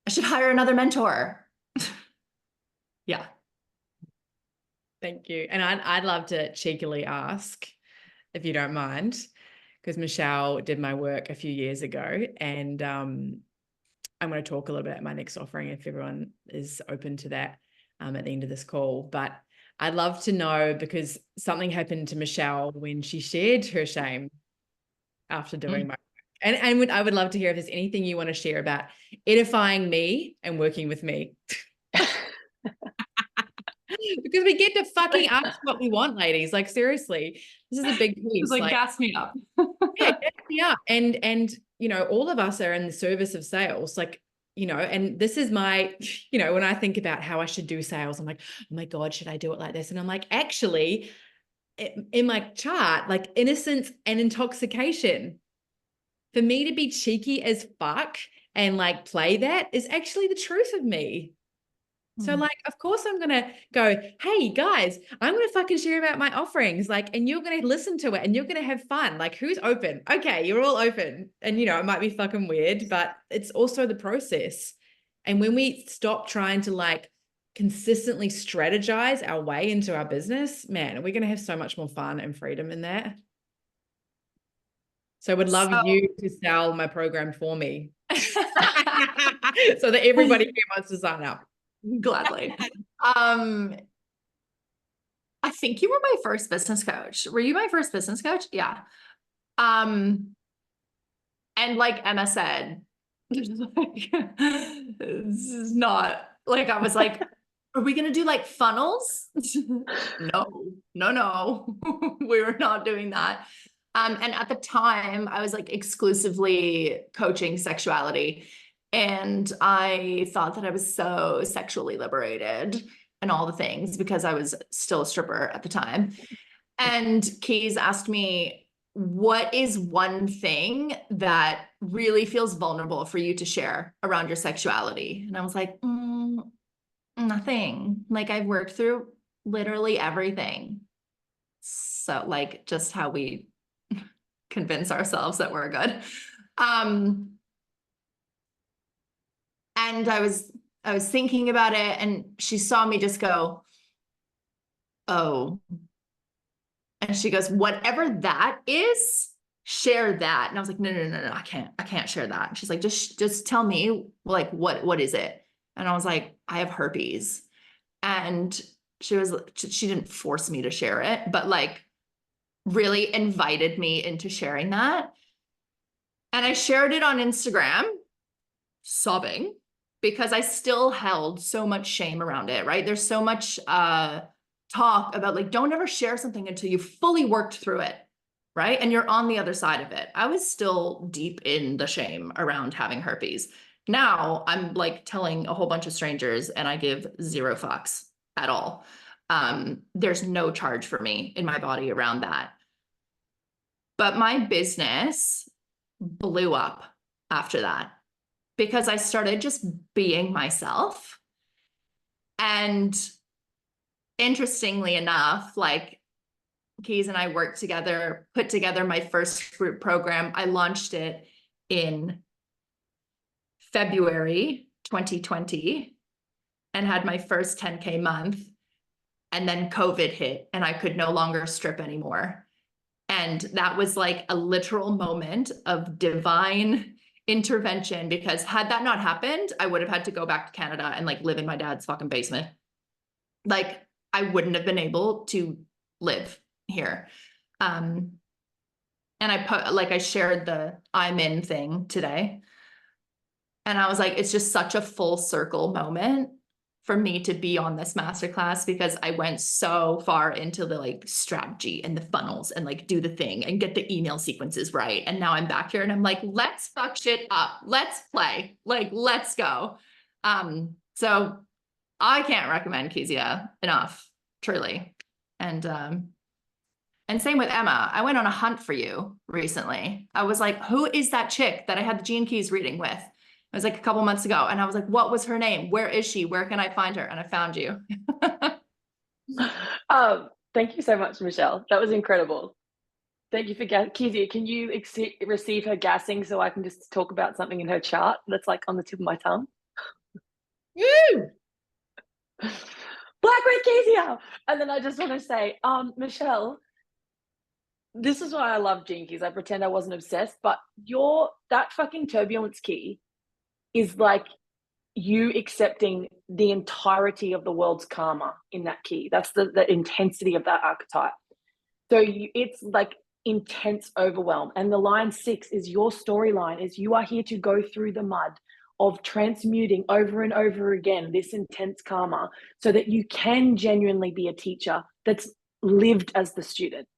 Speaker 4: I should hire another mentor. Yeah.
Speaker 1: Thank you. And I'd love to cheekily ask, if you don't mind, because Michelle did my work a few years ago, and I'm going to talk a little bit at my next offering if everyone is open to that at the end of this call. But I'd love to know, because something happened to Michelle when she shared her shame after doing my work. And I would love to hear if there's anything you want to share about edifying me and working with me. Because we get to fucking ask what we want, ladies. Like seriously, this is a big piece.
Speaker 4: Like gas me up.
Speaker 1: Yeah, gas me up. And you know, all of us are in the service of sales. Like, you know, and this is my, you know, when I think about how I should do sales, I'm like, oh my God, should I do it like this? And I'm like, actually, in my chart, like innocence and intoxication. for me to be cheeky as fuck and like play that is actually the truth of me. So like, of course I'm going to go, hey guys, I'm going to fucking share about my offerings. Like, and you're going to listen to it and you're going to have fun. Like, who's open? Okay. You're all open. And you know, it might be fucking weird, but it's also the process. And when we stop trying to like consistently strategize our way into our business, man, we're going to have so much more fun and freedom in that. So I would love you to sell my program for me so that everybody here wants to sign up.
Speaker 4: Gladly. I think you were my first business coach. Were you my first business coach? Yeah. And like Emma said, this is not like, I was like, are we going to do like funnels? No. We were not doing that. And at the time I was like exclusively coaching sexuality. And I thought that I was so sexually liberated and all the things because I was still a stripper at the time. And Keys asked me, what is one thing that really feels vulnerable for you to share around your sexuality? And I was like, nothing. Like I've worked through literally everything. So like just how we convince ourselves that we're good. And I was thinking about it and she saw me just go, oh, and she goes, whatever that is, share that. And I was like, no, I can't share that. And she's like, just tell me like, what is it? And I was like, I have herpes. And she didn't force me to share it, but like really invited me into sharing that. And I shared it on Instagram, sobbing, because I still held so much shame around it, right? There's so much talk about like, don't ever share something until you've fully worked through it, right? And you're on the other side of it. I was still deep in the shame around having herpes. Now I'm like telling a whole bunch of strangers and I give 0 fucks at all. There's no charge for me in my body around that. But my business blew up after that because I started just being myself. And interestingly enough, like Keys and I worked together, put together my first group program. I launched it in February 2020 and had my first 10K month. And then COVID hit and I could no longer strip anymore. And that was like a literal moment of divine intervention, because had that not happened, I would have had to go back to Canada and like live in my dad's fucking basement. Like I wouldn't have been able to live here. And I shared the I'm in thing today. And I was like, it's just such a full circle moment for me to be on this masterclass, because I went so far into the like strategy and the funnels and like do the thing and get the email sequences right. And now I'm back here and I'm like, let's fuck shit up. Let's play. Like, let's go. So I can't recommend Keezia enough, truly. And same with Emma. I went on a hunt for you recently. I was like, who is that chick that I had the Gene Keys reading with? It was like a couple months ago. And I was like, what was her name? Where is she? Where can I find her? And I found you.
Speaker 2: Thank you so much, Michelle. That was incredible. Thank you for Keezia. Can you receive her gassing so I can just talk about something in her chart that's like on the tip of my tongue?
Speaker 1: Woo!
Speaker 2: Black with Keezia. And then I just want to say, Michelle, this is why I love Gene Keys. I pretend I wasn't obsessed, but that fucking turbulence key is like you accepting the entirety of the world's karma in that key. That's the intensity of that archetype. So it's like intense overwhelm. And the line 6 is your storyline, is you are here to go through the mud of transmuting over and over again this intense karma so that you can genuinely be a teacher that's lived as the student,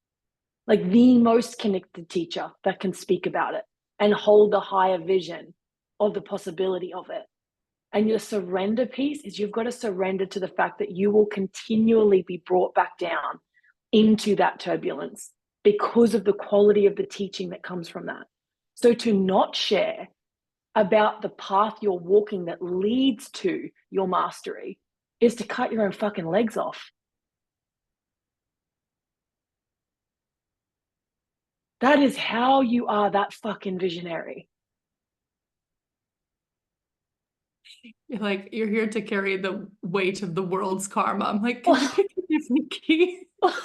Speaker 2: like the most connected teacher that can speak about it and hold the higher vision of the possibility of it. And your surrender piece is you've got to surrender to the fact that you will continually be brought back down into that turbulence because of the quality of the teaching that comes from that. So to not share about the path you're walking that leads to your mastery is to cut your own fucking legs off. That is how you are that fucking visionary.
Speaker 4: You're like, you're here to carry the weight of the world's karma. I'm like, can you pick a different key? Sounds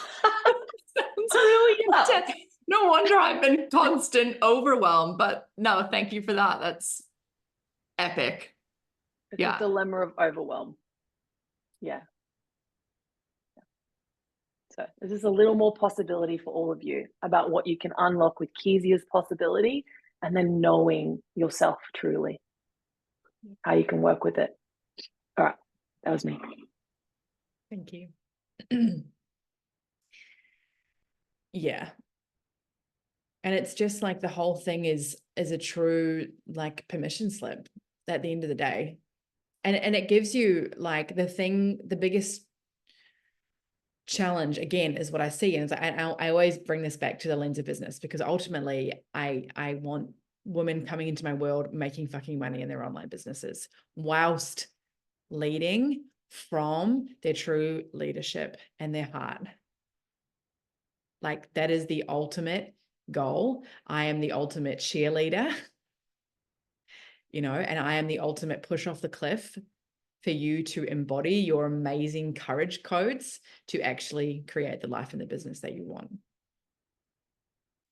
Speaker 4: really intense. No wonder I've been constant overwhelm, but no, thank you for that. That's epic.
Speaker 2: It's
Speaker 4: Yeah.
Speaker 2: a dilemma of overwhelm. Yeah. So this is a little more possibility for all of you about what you can unlock with Keezia's possibility, and then knowing yourself truly, how you can work with it. All right, that was me.
Speaker 1: Thank you. Yeah. And it's just like the whole thing is a true like permission slip at the end of the day. And it gives you like the biggest challenge again is what I see. And I always bring this back to the lens of business, because ultimately I want women coming into my world making fucking money in their online businesses whilst leading from their true leadership and their heart. Like that is the ultimate goal. I am the ultimate cheerleader, you know, and I am the ultimate push off the cliff for you to embody your amazing courage codes to actually create the life and the business that you want.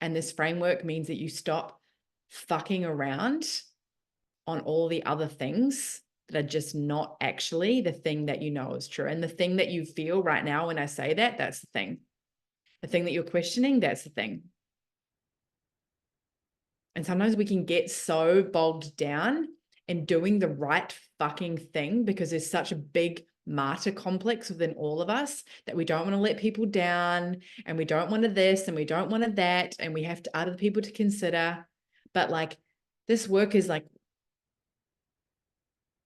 Speaker 1: And this framework means that you stop fucking around on all the other things that are just not actually the thing that you know is true. And the thing that you feel right now when I say that, that's the thing. The thing that you're questioning, that's the thing. And sometimes we can get so bogged down in doing the right fucking thing because there's such a big martyr complex within all of us that we don't want to let people down, and we don't want to this and we don't want to that, and we have to other people to consider. But like this work is like,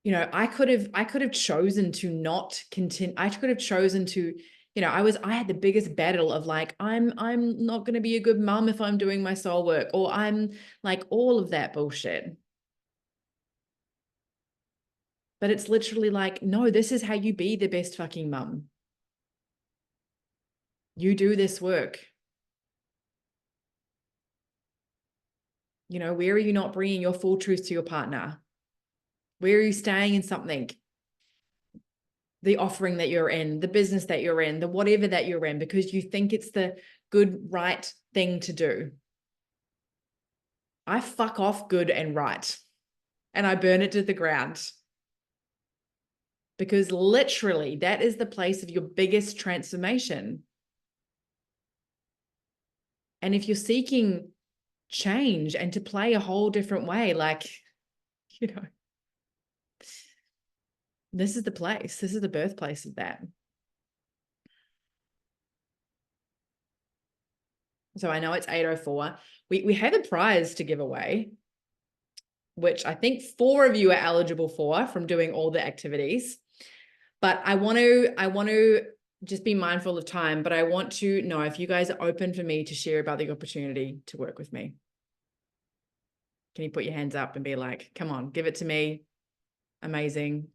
Speaker 1: you know, I could have chosen to not continue. I could have chosen to, you know, I had the biggest battle of like, I'm not going to be a good mom if I'm doing my soul work, or I'm like all of that bullshit. But it's literally like, no, this is how you be the best fucking mum. You do this work. You know, where are you not bringing your full truth to your partner? Where are you staying in something? The offering that you're in, the business that you're in, the whatever that you're in, because you think it's the good, right thing to do. I fuck off good and right, and I burn it to the ground. Because literally that is the place of your biggest transformation. And if you're seeking change and to play a whole different way, like, you know, this is the place. This is the birthplace of that. So I know it's 8:04. We have a prize to give away, which I think 4 of you are eligible for from doing all the activities. But I want to just be mindful of time, but I want to know if you guys are open for me to share about the opportunity to work with me. Can you put your hands up and be like, come on, give it to me. Amazing.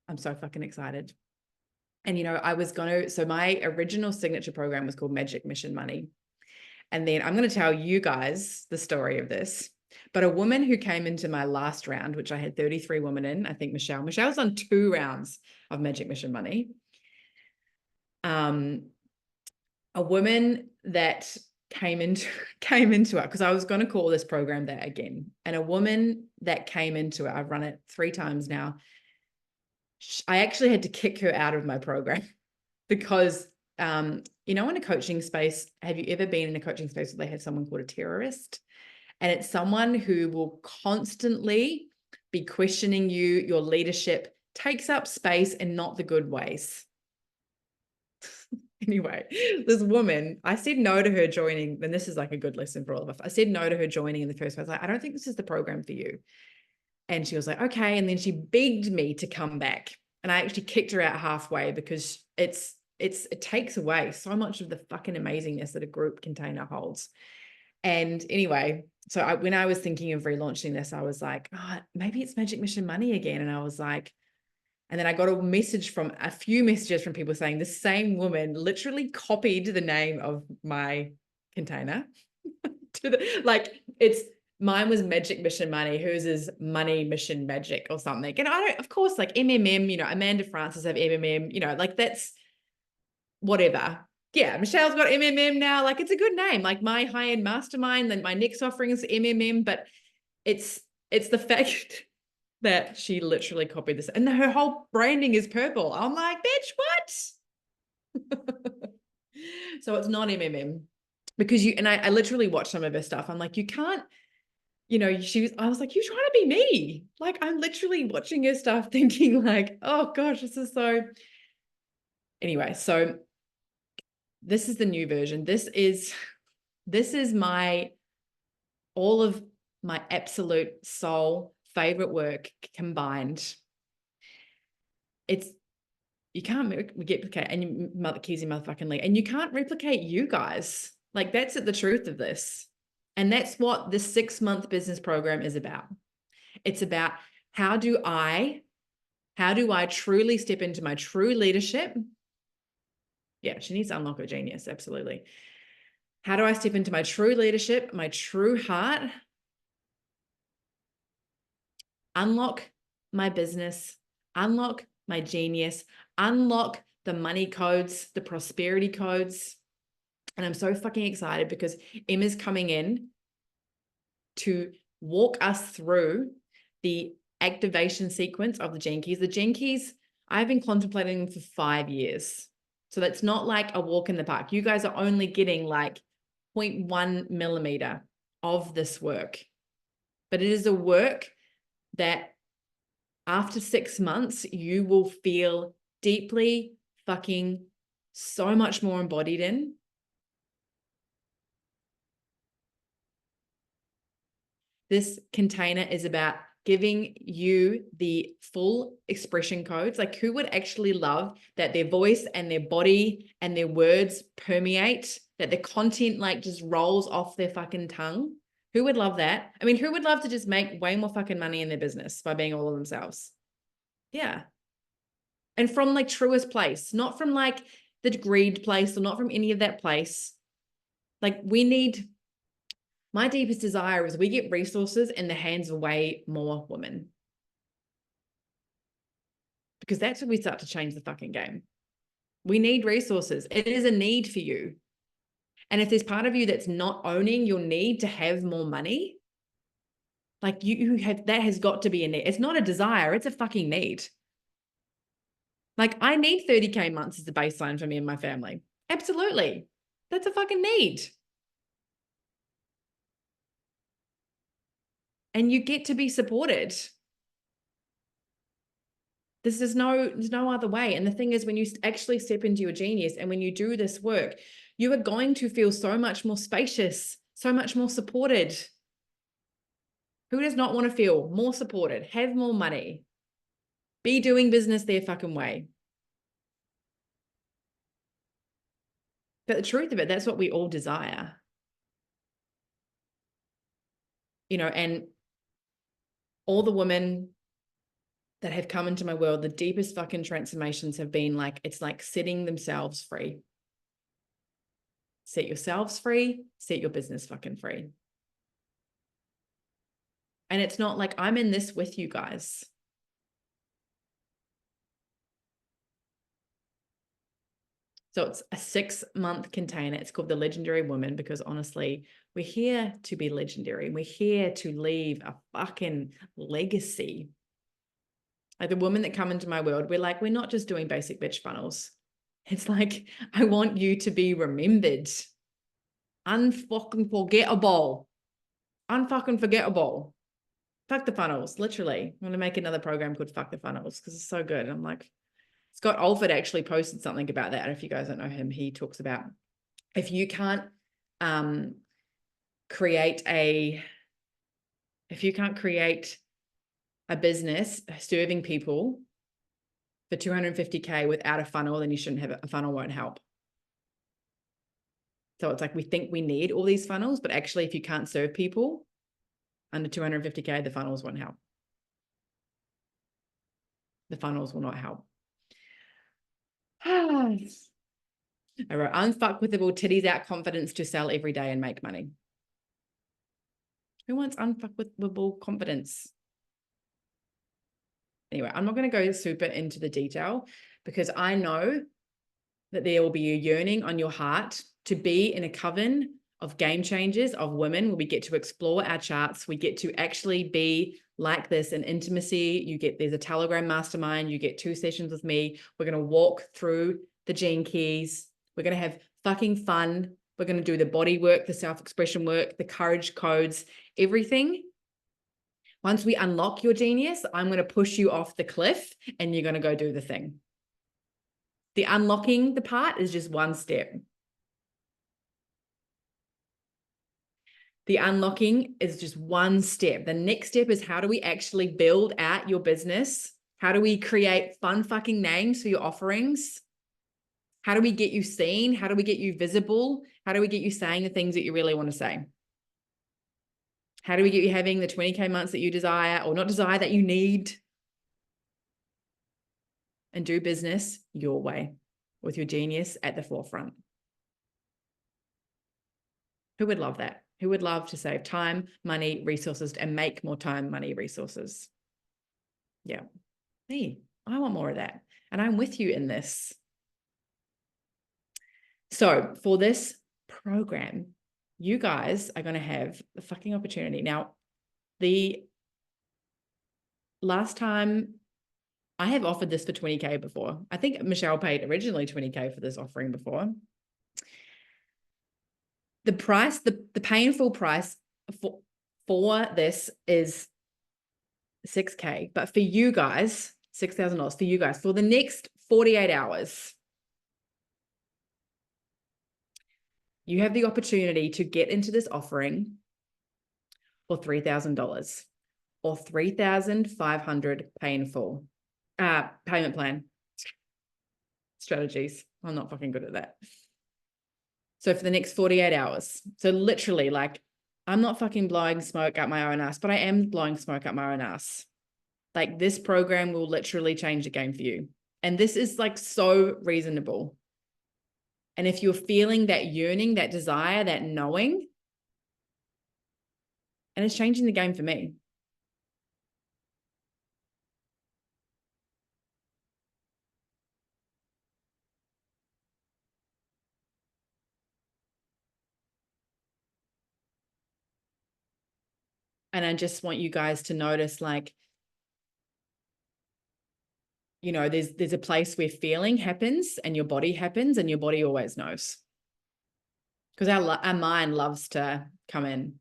Speaker 1: I'm so fucking excited. And, you know, so my original signature program was called Magic Mission Money. And then I'm going to tell you guys the story of this. But a woman who came into my last round, which I had 33 women in, I think Michelle's on 2 rounds of Magic Mission Money. A woman that came into it, because I was going to call this program that again. And a woman that came into it, I've run it 3 times now. I actually had to kick her out of my program because, you know, in a coaching space, have you ever been in a coaching space where they have someone called a terrorist? And it's someone who will constantly be questioning you, your leadership, takes up space and not the good ways. Anyway, this woman, I said no to her joining, and this is like a good lesson for all of us. I said no to her joining in the first place. I was like, I don't think this is the program for you. And she was like, okay. And then she begged me to come back. And I actually kicked her out halfway because it's it takes away so much of the fucking amazingness that a group container holds. And anyway, so when I was thinking of relaunching this, I was like, oh, maybe it's Magic Mission Money again. And I was like, and then I got a few messages from people saying the same woman literally copied the name of my container to mine was Magic Mission Money, whose is Money Mission Magic or something. And I don't, of course, like MMM, you know, Amanda Francis have MMM, you know, like that's whatever. Yeah, Michelle's got MMM now. Like it's a good name. Like my high-end mastermind, then my next offering is MMM, but it's the fact that she literally copied this and her whole branding is purple. I'm like, bitch, what? So it's not MMM because I literally watched some of her stuff. I'm like, you can't, you know, I was like, you're trying to be me. Like I'm literally watching her stuff thinking like, oh gosh, this is so. Anyway, so this is the new version. This is all of my absolute soul favorite work combined. You can't replicate, and Keezia motherfucking Leigh, and you can't replicate you guys. Like that's the truth of this. And that's what this 6-month business program is about. It's about how do I truly step into my true leadership? Yeah, she needs to unlock her genius. Absolutely. How do I step into my true leadership, my true heart? Unlock my business, unlock my genius, unlock the money codes, the prosperity codes. And I'm so fucking excited because Emma's coming in to walk us through the activation sequence of the Gene Keys. The Gene Keys, I've been contemplating them for 5 years. So that's not like a walk in the park. You guys are only getting like 0.1 millimeter of this work. But it is a work that after 6 months, you will feel deeply fucking so much more embodied in. This container is about giving you the full expression codes. Like who would actually love that their voice and their body and their words permeate, that the content like just rolls off their fucking tongue? Who would love that? I mean, who would love to just make way more fucking money in their business by being all of themselves? Yeah. And from like truest place, not from like the greed place or not from any of that place. Like my deepest desire is we get resources in the hands of way more women. Because that's when we start to change the fucking game. We need resources. It is a need for you. And if there's part of you that's not owning your need to have more money, like that has got to be a need. It's not a desire, it's a fucking need. Like I need 30K months as a baseline for me and my family. Absolutely. That's a fucking need. And you get to be supported. There's no other way. And the thing is, when you actually step into your genius and when you do this work, you are going to feel so much more spacious, so much more supported. Who does not want to feel more supported, have more money, be doing business their fucking way? But the truth of it, that's what we all desire. You know, and all the women that have come into my world, the deepest fucking transformations have been like, it's like setting themselves free. Set yourselves free, set your business fucking free. And it's not like I'm in this with you guys. So it's a 6-month container. It's called the Legendary Woman because honestly, we're here to be legendary. We're here to leave a fucking legacy. Like the women that come into my world, we're not just doing basic bitch funnels. It's like, I want you to be remembered. Unfucking forgettable. Unfucking forgettable. Fuck the funnels, literally. I'm going to make another program called Fuck the Funnels because it's so good. I'm like, Scott Alford actually posted something about that. And if you guys don't know him, he talks about if you can't create a business serving people for 250K without a funnel, then you shouldn't have it. A funnel won't help. So it's like we think we need all these funnels, but actually if you can't serve people under 250K, the funnels won't help. The funnels will not help. All right, unfuckwithable titties out confidence to sell every day and make money. Who wants unfuckwithable confidence? Anyway, I'm not going to go super into the detail because I know that there will be a yearning on your heart to be in a coven of game changers, of women, where we get to explore our charts. We get to actually be like this in intimacy. There's a Telegram mastermind. You get 2 sessions with me. We're going to walk through the gene keys. We're going to have fucking fun. We're going to do the body work, the self-expression work, the courage codes, everything. Once we unlock your genius, I'm going to push you off the cliff and you're going to go do the thing. The unlocking the part is just one step. The unlocking is just one step. The next step is, how do we actually build out your business? How do we create fun fucking names for your offerings? How do we get you seen? How do we get you visible? How do we get you saying the things that you really want to say? How do we get you having the 20K months that you desire, or not desire, that you need? And do business your way with your genius at the forefront. Who would love that? Who would love to save time, money, resources, and make more time, money, resources? Yeah, me. I want more of that. And I'm with you in this. So for this program, you guys are going to have the fucking opportunity. Now, the last time I have offered this for 20K before. I think Michelle paid originally 20K for this offering before. The price, the painful price for this is 6K, but for you guys, $6,000 for you guys for the next 48 hours. You have the opportunity to get into this offering for $3,000 or $3,500 pay in full. Payment plan strategies. I'm not fucking good at that. So for the next 48 hours. So literally, like, I'm not fucking blowing smoke up my own ass, but I am blowing smoke up my own ass. Like, this program will literally change the game for you. And this is like so reasonable. And if you're feeling that yearning, that desire, that knowing, and it's changing the game for me. And I just want you guys to notice, like, you know, there's a place where feeling happens and your body happens, and your body always knows. Because our mind loves to come in.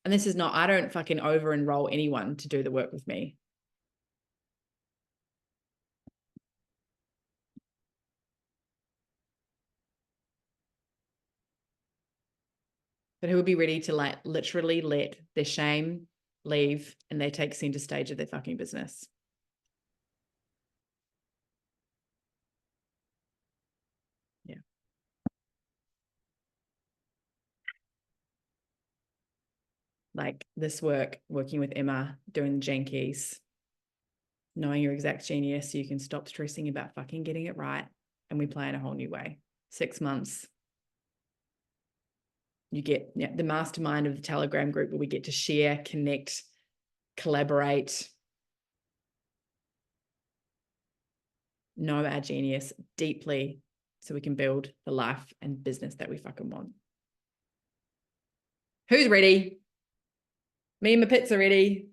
Speaker 1: And this is not, I don't fucking over-enroll anyone to do the work with me. But who would be ready to, like, literally let their shame leave and they take center stage of their fucking business? Yeah. Like this work, working with Emma, doing the gene keys, knowing your exact genius so you can stop stressing about fucking getting it right. And we play in a whole new way. 6 months. You get the mastermind of the Telegram group where we get to share, connect, collaborate, know our genius deeply so we can build the life and business that we fucking want. Who's ready? Me and my pits are ready.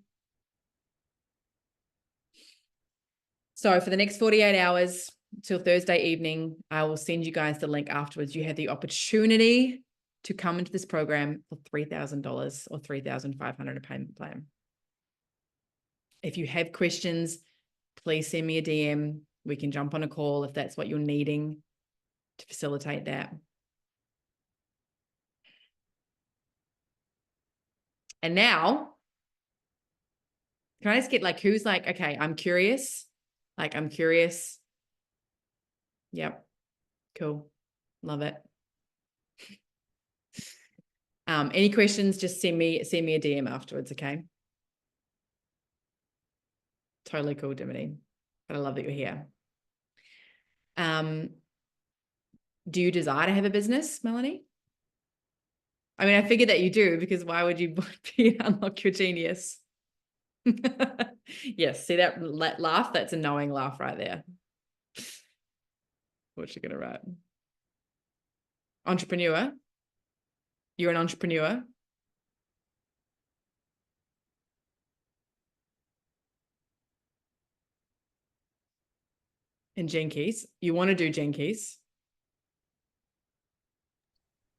Speaker 1: So for the next 48 hours till Thursday evening, I will send you guys the link afterwards. You have the opportunity to come into this program for $3,000 or $3,500 a payment plan. If you have questions, please send me a DM. We can jump on a call if that's what you're needing to facilitate that. And now, can I just get, like, who's like, okay, I'm curious. Like, I'm curious Yep. Cool. Love it. Any questions, just send me a DM afterwards, okay? Totally cool, Dimity. But I love that you're here. Do you desire to have a business, Melanie? I mean, I figured that you do, because why would you be unlock your genius? Yes, see that laugh? That's a knowing laugh right there. What's she gonna write? Entrepreneur. You're an entrepreneur. In Gene Keys. You want to do Gene Keys?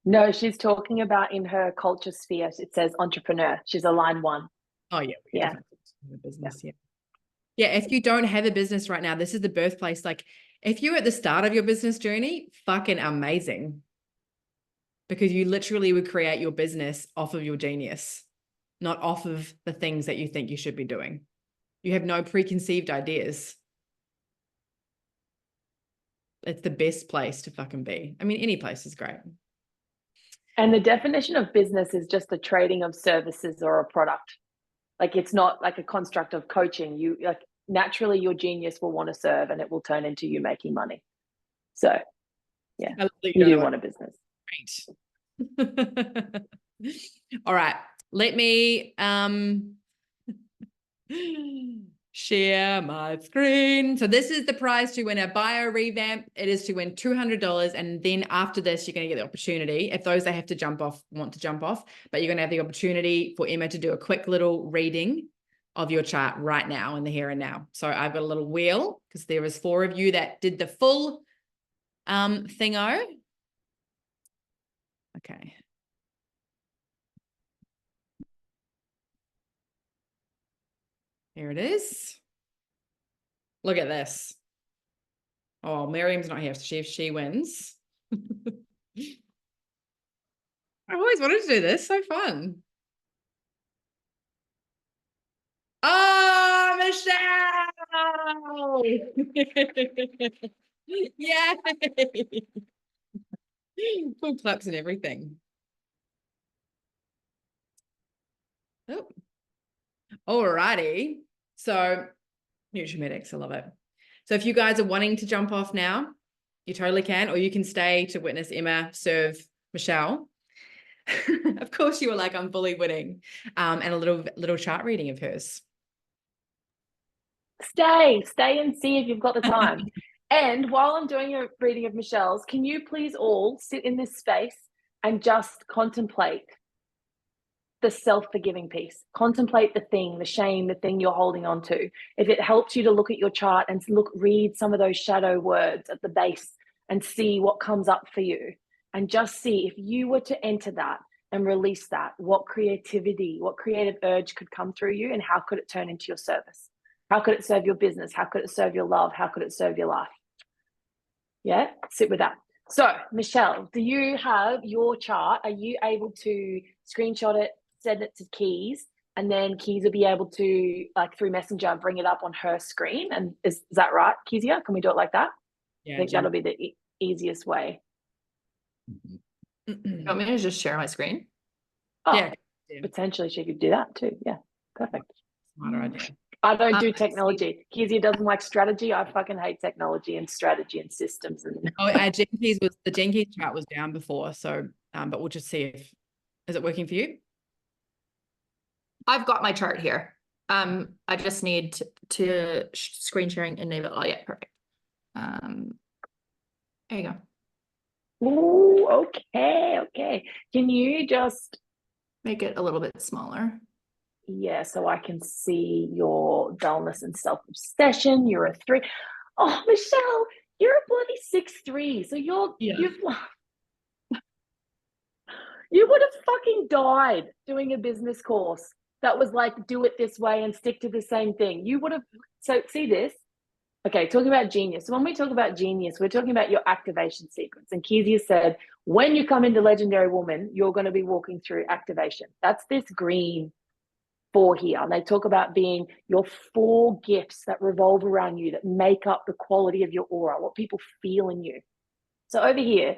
Speaker 2: No, she's talking about in her culture sphere. It says entrepreneur. She's a line 1.
Speaker 1: Oh yeah.
Speaker 2: Yeah.
Speaker 1: Business. Yeah. Yeah. If you don't have a business right now, this is the birthplace. Like if you're at the start of your business journey, fucking amazing. Because you literally would create your business off of your genius, not off of the things that you think you should be doing. You have no preconceived ideas. It's the best place to fucking be. I mean, any place is great.
Speaker 2: And the definition of business is just the trading of services or a product. Like it's not like a construct of coaching. You like naturally your genius will want to serve and it will turn into you making money. So yeah, you do want a business.
Speaker 1: Great. All right. Let me share my screen. So this is the prize to win a bio revamp. It is to win $200. And then after this, you're going to get the opportunity. If those that have to jump off want to jump off, but you're going to have the opportunity for Emma to do a quick little reading of your chart right now in the here and now. So I've got a little wheel because there was 4 of you that did the full thingo. Okay. Here it is. Look at this. Oh, Miriam's not here. So she wins. I always wanted to do this. So fun. Oh, Michelle! Yay! Full claps and everything. Oh. Alrighty. So Nutrimedics, I love it. So if you guys are wanting to jump off now, you totally can, or you can stay to witness Emma serve Michelle. Of course you were like, I'm fully winning. And a little chart reading of hers.
Speaker 2: Stay and see if you've got the time. And while I'm doing a reading of Michelle's, can you please all sit in this space and just contemplate the self-forgiving piece? Contemplate the thing, the shame, the thing you're holding on to. If it helps you to look at your chart and read some of those shadow words at the base and see what comes up for you, and just see if you were to enter that and release that, what creativity, what creative urge could come through you, and how could it turn into your service? How could it serve your business? How could it serve your love? How could it serve your life? Yeah, sit with that. So, Michelle, do you have your chart? Are you able to screenshot it, send it to Keys, and then Keys will be able to, like through Messenger, bring it up on her screen? And is that right, Keezia? Can we do it like that?
Speaker 1: Yeah,
Speaker 2: I think that'll be the easiest way.
Speaker 4: You want me to just share my screen?
Speaker 2: Oh,
Speaker 1: yeah.
Speaker 2: potentially she could do that too. Yeah, perfect.
Speaker 1: Smarter idea.
Speaker 2: I don't do technology. Keezia doesn't like strategy. I fucking hate technology and strategy and systems. And
Speaker 1: Gene Keys the Gene Keys chart was down before, so but we'll just see if is it working for you.
Speaker 4: I've got my chart here. I just need to screen sharing enable. Oh yeah, perfect. There you go.
Speaker 2: oh, okay. Can you just
Speaker 4: Make it a little bit smaller.
Speaker 2: yeah, so I can see your dullness and self-obsession. You're a 3. Oh, Michelle, you're a bloody 6'3". So you would have fucking died doing a business course that was like, do it this way and stick to the same thing. You would have. So see this. Okay, talking about genius. So when we talk about genius, we're talking about your activation sequence. And Keezia said, when you come into Legendary Woman, you're going to be walking through activation. That's this green 4 here. And they talk about being your 4 gifts that revolve around you, that make up the quality of your aura, what people feel in you. So over here,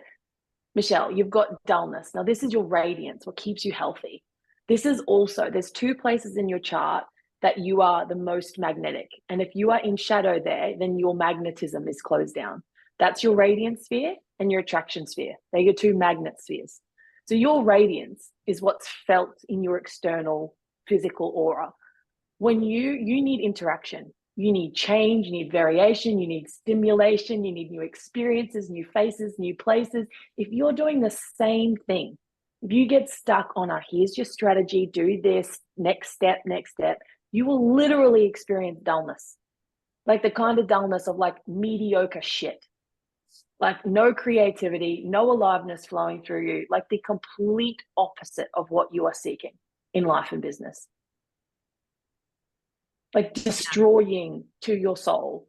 Speaker 2: Michelle, you've got dullness. Now, this is your radiance, what keeps you healthy. This is also, there's 2 places in your chart that you are the most magnetic. And if you are in shadow there, then your magnetism is closed down. That's your radiance sphere and your attraction sphere. They're your 2 magnet spheres. So your radiance is what's felt in your external physical aura. When you need interaction, you need change, you need variation, you need stimulation, you need new experiences, new faces, new places. If you're doing the same thing, if you get stuck on here's your strategy, do this, next step, you will literally experience dullness. Like the kind of dullness of like mediocre shit. Like no creativity, no aliveness flowing through you, like the complete opposite of what you are seeking in life and business. Like destroying to your soul.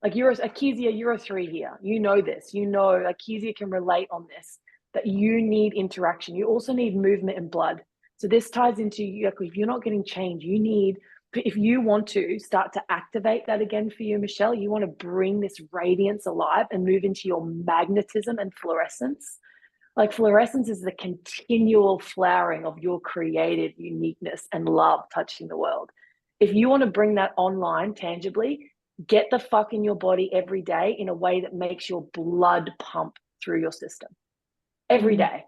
Speaker 2: Like you're a Keezia, you're a 3 here. You know this. You know, like Keezia can relate on this, that you need interaction. You also need movement and blood. So this ties into, like, if you're not getting change, you need, if you want to start to activate that again for you, Michelle, you want to bring this radiance alive and move into your magnetism and fluorescence. Like fluorescence is the continual flowering of your creative uniqueness and love touching the world. If you want to bring that online tangibly, get the fuck in your body every day in a way that makes your blood pump through your system. Every day.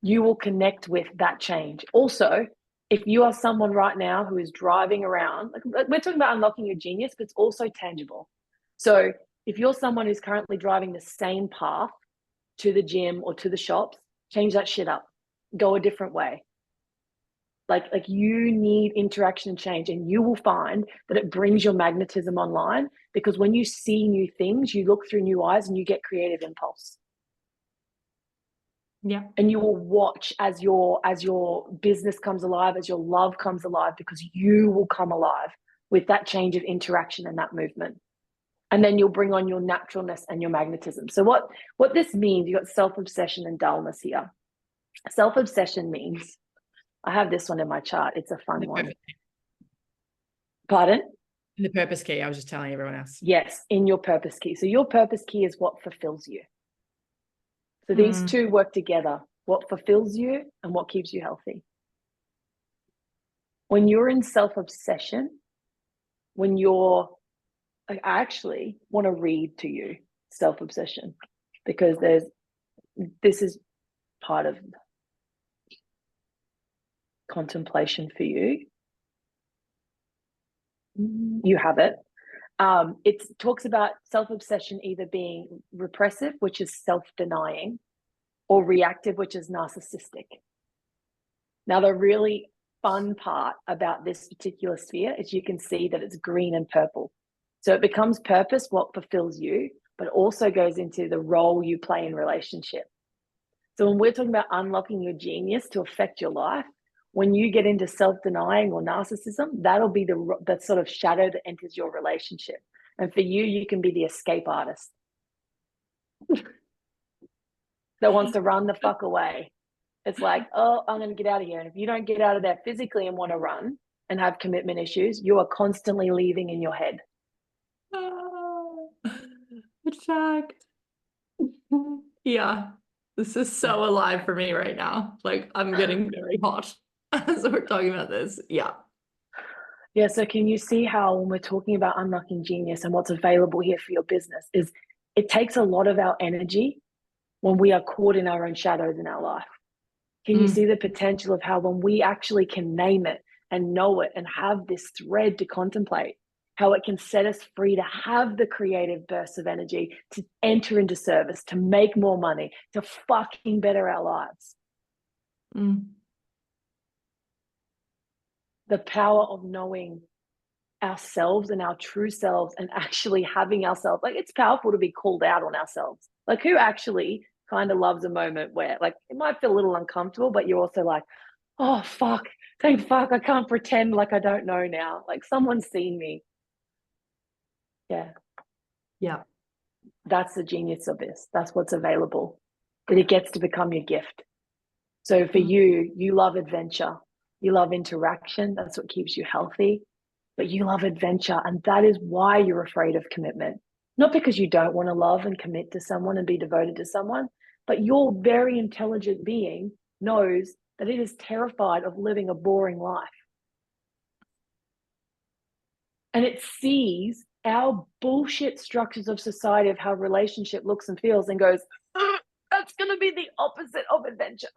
Speaker 2: You will connect with that change. Also, if you are someone right now who is driving around, like we're talking about unlocking your genius, but it's also tangible. So if you're someone who's currently driving the same path to the gym or to the shops, change that shit up. Go a different way. Like you need interaction and change, and you will find that it brings your magnetism online, because when you see new things, you look through new eyes and you get creative impulse.
Speaker 4: Yeah.
Speaker 2: And you will watch as your business comes alive, as your love comes alive, because you will come alive with that change of interaction and that movement. And then you'll bring on your naturalness and your magnetism. So what this means, you got self-obsession and dullness here. Self-obsession means, I have this one in my chart. It's a fun one. Pardon?
Speaker 1: In the purpose key, I was just telling everyone else.
Speaker 2: Yes, in your purpose key. So your purpose key is what fulfills you. So these 2 work together, what fulfills you and what keeps you healthy. When you're in self-obsession, I actually want to read to you self-obsession, because this is part of contemplation for you. You have it. It talks about self-obsession either being repressive, which is self-denying, or reactive, which is narcissistic. Now, the really fun part about this particular sphere is you can see that it's green and purple. So it becomes purpose, what fulfills you, but also goes into the role you play in relationship. So when we're talking about unlocking your genius to affect your life, when you get into self-denying or narcissism, that'll be the sort of shadow that enters your relationship. And for you, you can be the escape artist that wants to run the fuck away. It's like, oh, I'm going to get out of here. And if you don't get out of there physically and want to run and have commitment issues, you are constantly leaving in your head.
Speaker 4: Fact. Yeah. This is so alive for me right now. Like I'm getting very hot as we're talking about this. Yeah.
Speaker 2: Yeah. So can you see how when we're talking about unlocking genius and what's available here for your business is it takes a lot of our energy when we are caught in our own shadows in our life. Can you see the potential of how when we actually can name it and know it and have this thread to contemplate, how it can set us free to have the creative bursts of energy, to enter into service, to make more money, to fucking better our lives. The power of knowing ourselves and our true selves and actually having ourselves, like it's powerful to be called out on ourselves. Like who actually kind of loves a moment where like it might feel a little uncomfortable, but you're also like, oh, fuck, thank fuck, I can't pretend like I don't know now. Like someone's seen me. Yeah. That's the genius of this. That's what's available. But it gets to become your gift. So for you love adventure. You love interaction. That's what keeps you healthy. But you love adventure. And that is why you're afraid of commitment. Not because you don't want to love and commit to someone and be devoted to someone, but your very intelligent being knows that it is terrified of living a boring life. And it sees our bullshit structures of society of how relationship looks and feels and goes, that's going to be the opposite of adventure.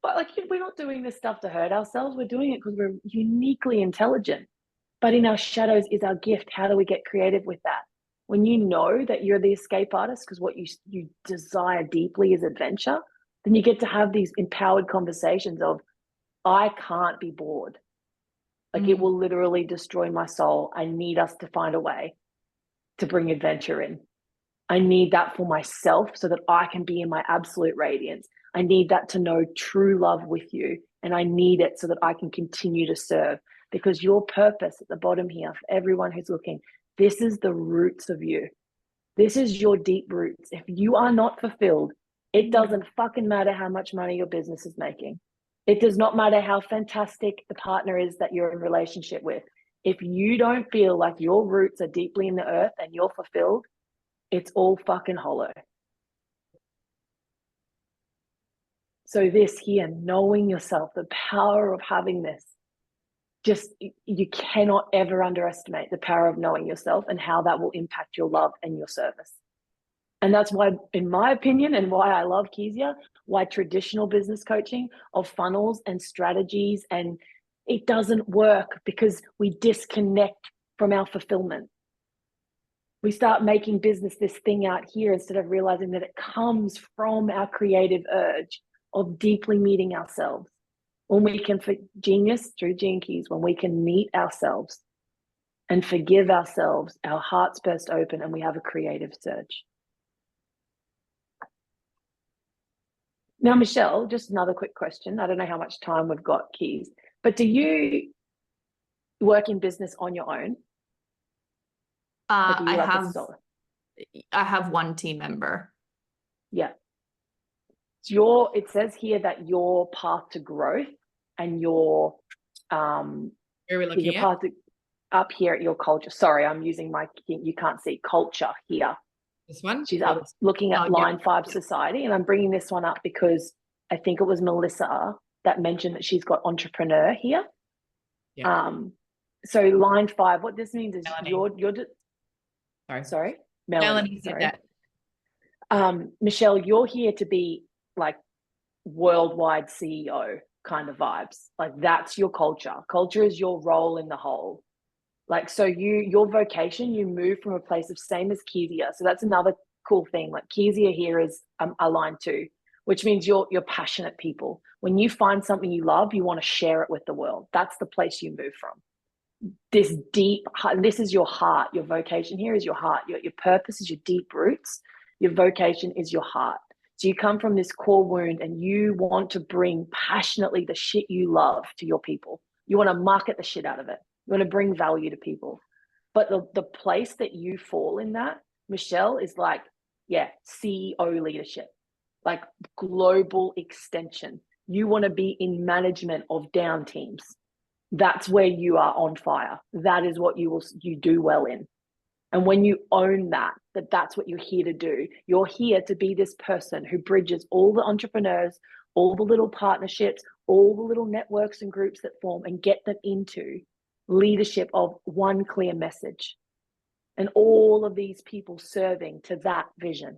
Speaker 2: But we're not doing this stuff to hurt ourselves. We're doing it because we're uniquely intelligent. But in our shadows is our gift. How do we get creative with that? When you know that you're the escape artist because what you desire deeply is adventure, then you get to have these empowered conversations of, I can't be bored. It will literally destroy my soul. I need us to find a way to bring adventure in. I need that for myself so that I can be in my absolute radiance. I need that to know true love with you. And I need it so that I can continue to serve, because your purpose at the bottom here, for everyone who's looking, this is the roots of you. This is your deep roots. If you are not fulfilled, it doesn't fucking matter how much money your business is making. It does not matter how fantastic the partner is that you're in relationship with. If you don't feel like your roots are deeply in the earth and you're fulfilled, it's all fucking hollow. So this here, knowing yourself, the power of having this, just, you cannot ever underestimate the power of knowing yourself and how that will impact your love and your service. And that's why, in my opinion, and why I love Keezia, why traditional business coaching of funnels and strategies, and it doesn't work because we disconnect from our fulfillment. We start making business this thing out here instead of realizing that it comes from our creative urge of deeply meeting ourselves. When we can, for genius through Gene Keys, when we can meet ourselves and forgive ourselves, our hearts burst open and we have a creative surge. Now, Michelle, just another quick question. I don't know how much time we've got, Keys, but do you work in business on your own?
Speaker 4: I have one team member.
Speaker 2: Yeah. It says here that your path to growth and your
Speaker 1: Where are we looking
Speaker 2: your
Speaker 1: at?
Speaker 2: path to, up here at your culture. Sorry, I'm using you can't see culture here.
Speaker 1: This one?
Speaker 2: She's up looking at line 5 society, and I'm bringing this one up because I think it was Melissa that mentioned that she's got entrepreneur here.
Speaker 1: Yeah.
Speaker 2: So line 5, what this means is
Speaker 1: Melanie.
Speaker 2: sorry,
Speaker 1: Melanie said that.
Speaker 2: Michelle, you're here to be like worldwide CEO kind of vibes. Like that's your culture. Culture is your role in the whole. Like, so your vocation, you move from a place of same as Keezia. So that's another cool thing. Like Keezia here is a line 2, which means you're passionate people. When you find something you love, you want to share it with the world. That's the place you move from. This is your heart. Your vocation here is your heart. Your purpose is your deep roots. Your vocation is your heart. So you come from this core wound and you want to bring passionately the shit you love to your people. You want to market the shit out of it. You want to bring value to people. But the place that you fall in that, Michelle, is like, CEO leadership, like global extension. You want to be in management of down teams. That's where you are on fire. That is what you do well in. And when you own that's what you're here to do. You're here to be this person who bridges all the entrepreneurs, all the little partnerships, all the little networks and groups that form, and get them into leadership of one clear message. And all of these people serving to that vision.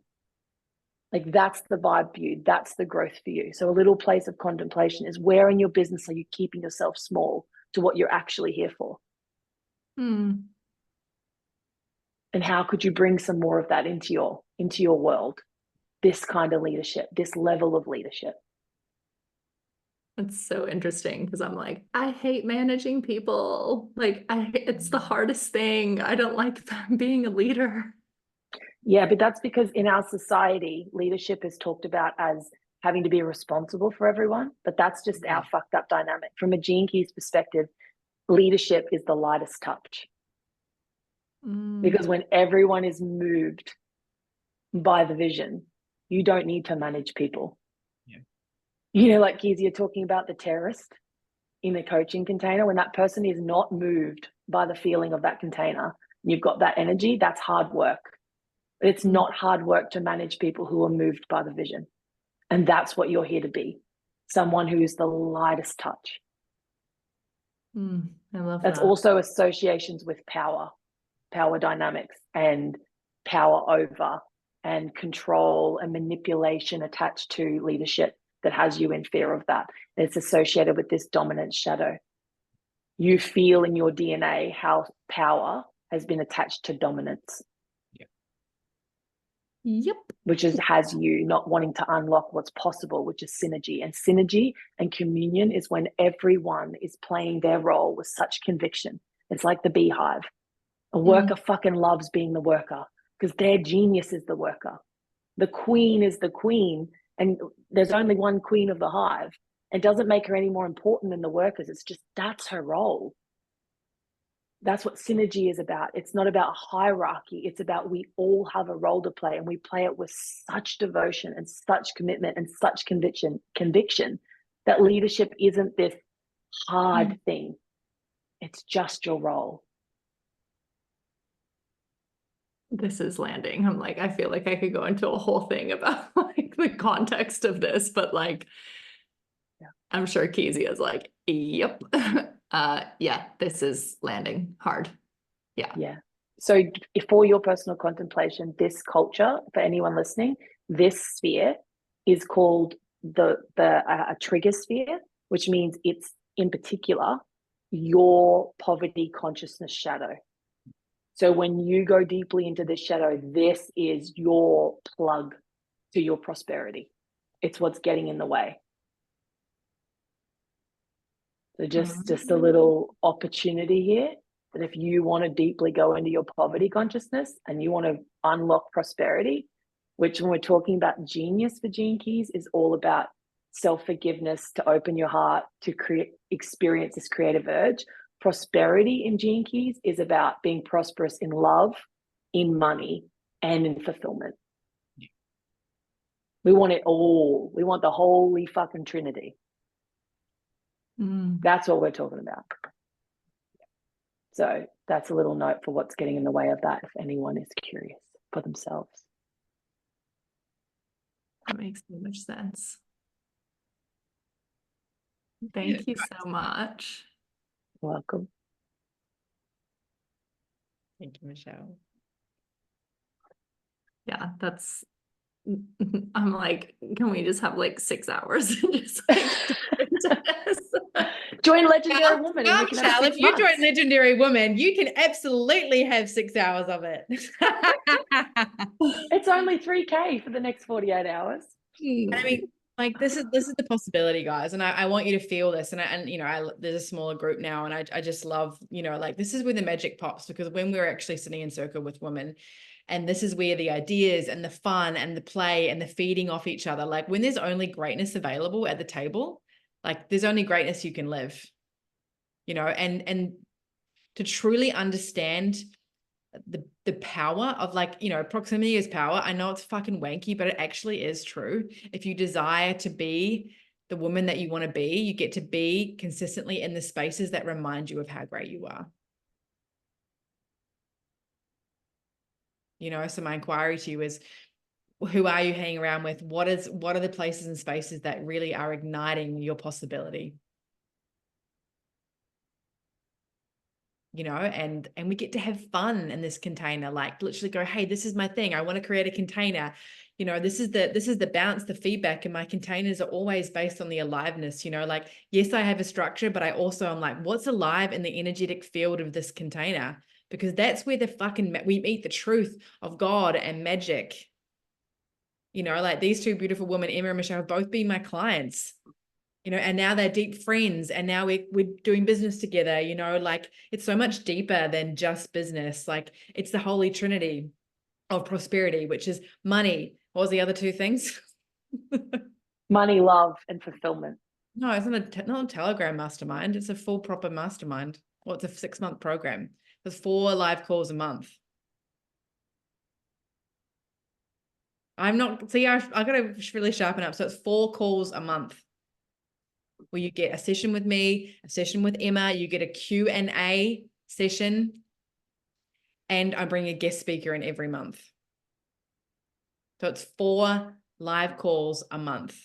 Speaker 2: Like that's the vibe for you. That's the growth for you. So a little place of contemplation is, where in your business are you keeping yourself small to what you're actually here for? And how could you bring some more of that into your world? This kind of leadership, this level of leadership.
Speaker 4: It's so interesting because I'm like, I hate managing people. Like it's the hardest thing. I don't like being a leader.
Speaker 2: Yeah, but that's because in our society, leadership is talked about as having to be responsible for everyone. But that's just our fucked up dynamic. From a Gene Keys perspective, leadership is the lightest touch. Because when everyone is moved by the vision, you don't need to manage people.
Speaker 1: Yeah.
Speaker 2: You know, like Keezia talking about the terrorist in a coaching container, when that person is not moved by the feeling of that container, you've got that energy, that's hard work. But it's not hard work to manage people who are moved by the vision. And that's what you're here to be. Someone who's the lightest touch.
Speaker 4: I love
Speaker 2: That's
Speaker 4: that.
Speaker 2: also associations with power dynamics, and power over, and control and manipulation attached to leadership that has you in fear of that. It's associated with this dominant shadow. You feel in your DNA how power has been attached to dominance.
Speaker 4: Yep.
Speaker 2: Which has you not wanting to unlock what's possible, which is synergy. And synergy and communion is when everyone is playing their role with such conviction. It's like the beehive. A worker fucking loves being the worker because their genius is the worker. The queen is the queen, and there's only one queen of the hive. It doesn't make her any more important than the workers. It's just, that's her role. That's what synergy is about. It's not about hierarchy. It's about, we all have a role to play, and we play it with such devotion and such commitment and such conviction that leadership isn't this hard thing. It's just your role.
Speaker 4: This is landing. I'm like, I feel like I could go into a whole thing about like the context of this, but like, I'm sure Keezia is like, yep. Yeah, this is landing hard. Yeah.
Speaker 2: So for your personal contemplation, this culture, for anyone listening, this sphere is called a trigger sphere, which means it's in particular your poverty consciousness shadow. So when you go deeply into this shadow, this is your plug to your prosperity. It's what's getting in the way. So just a little opportunity here, that if you want to deeply go into your poverty consciousness and you want to unlock prosperity, which when we're talking about genius for Gene Keys is all about self-forgiveness, to open your heart, to experience this creative urge. Prosperity in Gene Keys is about being prosperous in love, in money, and in fulfillment. We want it all. We want the holy fucking trinity. That's what we're talking about. So that's a little note for what's getting in the way of that, if anyone is curious for themselves.
Speaker 4: That makes so much sense. Thank you so much.
Speaker 2: Welcome.
Speaker 1: Thank you, Michelle.
Speaker 4: Yeah, that's, I'm like, can we just have like 6 hours and just like
Speaker 2: join Legendary Woman. And
Speaker 1: Michelle, if you join Legendary Woman, you can absolutely have 6 hours of it.
Speaker 2: It's only $3,000 for the next 48 hours.
Speaker 1: I mean, like this is the possibility, guys, and I want you to feel this. And you know, there's a smaller group now, and I just love, you know, like this is where the magic pops, because when we're actually sitting in circle with women, and this is where the ideas and the fun and the play and the feeding off each other, like when there's only greatness available at the table, like there's only greatness you can live, you know, and to truly understand the power of, like, you know, proximity is power. I know it's fucking wanky, but it actually is true. If you desire to be the woman that you want to be, you get to be consistently in the spaces that remind you of how great you are. You know, so my inquiry to you is, who are you hanging around with? What are the places and spaces that really are igniting your possibility? You know, and we get to have fun in this container, like literally go, hey, this is my thing. I want to create a container. You know, this is the bounce, the feedback, and my containers are always based on the aliveness, you know, like, yes, I have a structure, but I also am like, what's alive in the energetic field of this container? Because that's where we meet the truth of God and magic. You know, like these two beautiful women, Emma and Michelle, have both been my clients, you know, and now they're deep friends, and now we're doing business together, you know, like it's so much deeper than just business. Like it's the holy trinity of prosperity, which is money. What was the other two things?
Speaker 2: Money, love, and fulfillment.
Speaker 1: No, it's not a Telegram mastermind. It's a full proper mastermind. Well, it's a 6-month program. There's 4 live calls a month. I've got to really sharpen up. So it's 4 calls a month. where you get a session with me, a session with Emma, you get a Q&A session, and I bring a guest speaker in every month. So it's 4 live calls a month.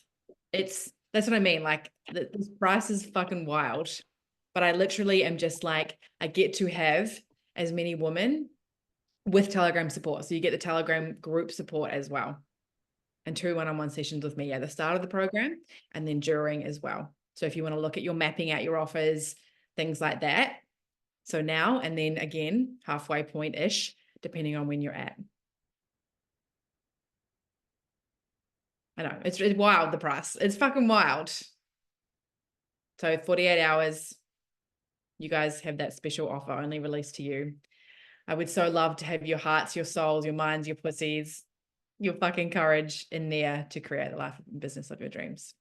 Speaker 1: That's what I mean. Like this price is fucking wild, but I literally am just like, I get to have as many women with Telegram support. So you get the Telegram group support as well, and 2 one-on-one sessions with me at the start of the program and then during as well. So if you want to look at your mapping out your offers, things like that. So now, and then again, halfway point-ish, depending on when you're at. I know, it's wild, the price. It's fucking wild. So 48 hours, you guys have that special offer only released to you. I would so love to have your hearts, your souls, your minds, your pussies, your fucking courage in there to create the life and business of your dreams.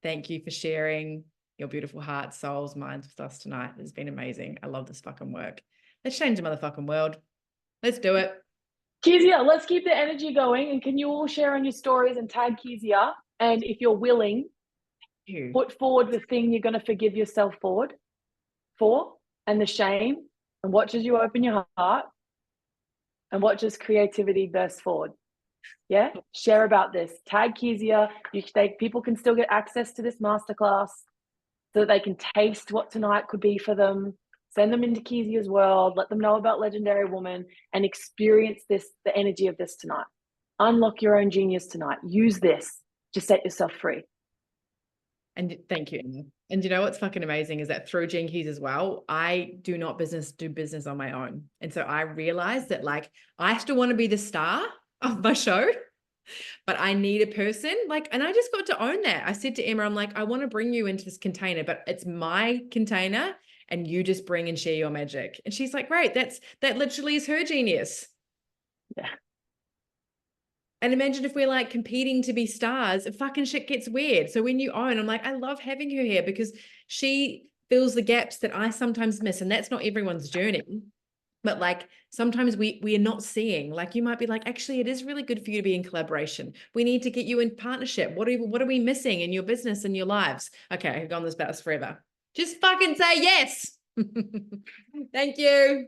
Speaker 1: Thank you for sharing your beautiful hearts, souls, minds with us tonight. It's been amazing. I love this fucking work. Let's change the motherfucking world. Let's do it.
Speaker 2: Keezia, let's keep the energy going. And can you all share on your stories and tag Keezia? And if you're willing, put forward the thing you're going to forgive yourself for and the shame, and watch as you open your heart and watch as creativity bursts forward. Yeah, share about this. Tag Keezia. People can still get access to this masterclass so that they can taste what tonight could be for them. Send them into Keezia's world. Let them know about Legendary Woman and experience the energy of this tonight. Unlock your own genius tonight. Use this to set yourself free.
Speaker 1: And thank you, Emma. And you know what's fucking amazing is that through Gene Keys as well, I do business on my own. And so I realized that like I still want to be the star of my show, but I need a person and I just got to own that. I said to Emma, I'm like, I want to bring you into this container, but it's my container and you just bring and share your magic. And she's like, great, that literally is her genius.
Speaker 2: Yeah.
Speaker 1: And imagine if we're like competing to be stars, fucking shit gets weird. So when you own, I'm like, I love having her here because she fills the gaps that I sometimes miss. And that's not everyone's journey. But like sometimes we are not seeing, like you might be like, actually, it is really good for you to be in collaboration. We need to get you in partnership. What are we missing in your business and your lives? Okay, I've gone this about this forever. Just fucking say yes. Thank you.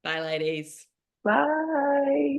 Speaker 1: Bye, ladies.
Speaker 2: Bye.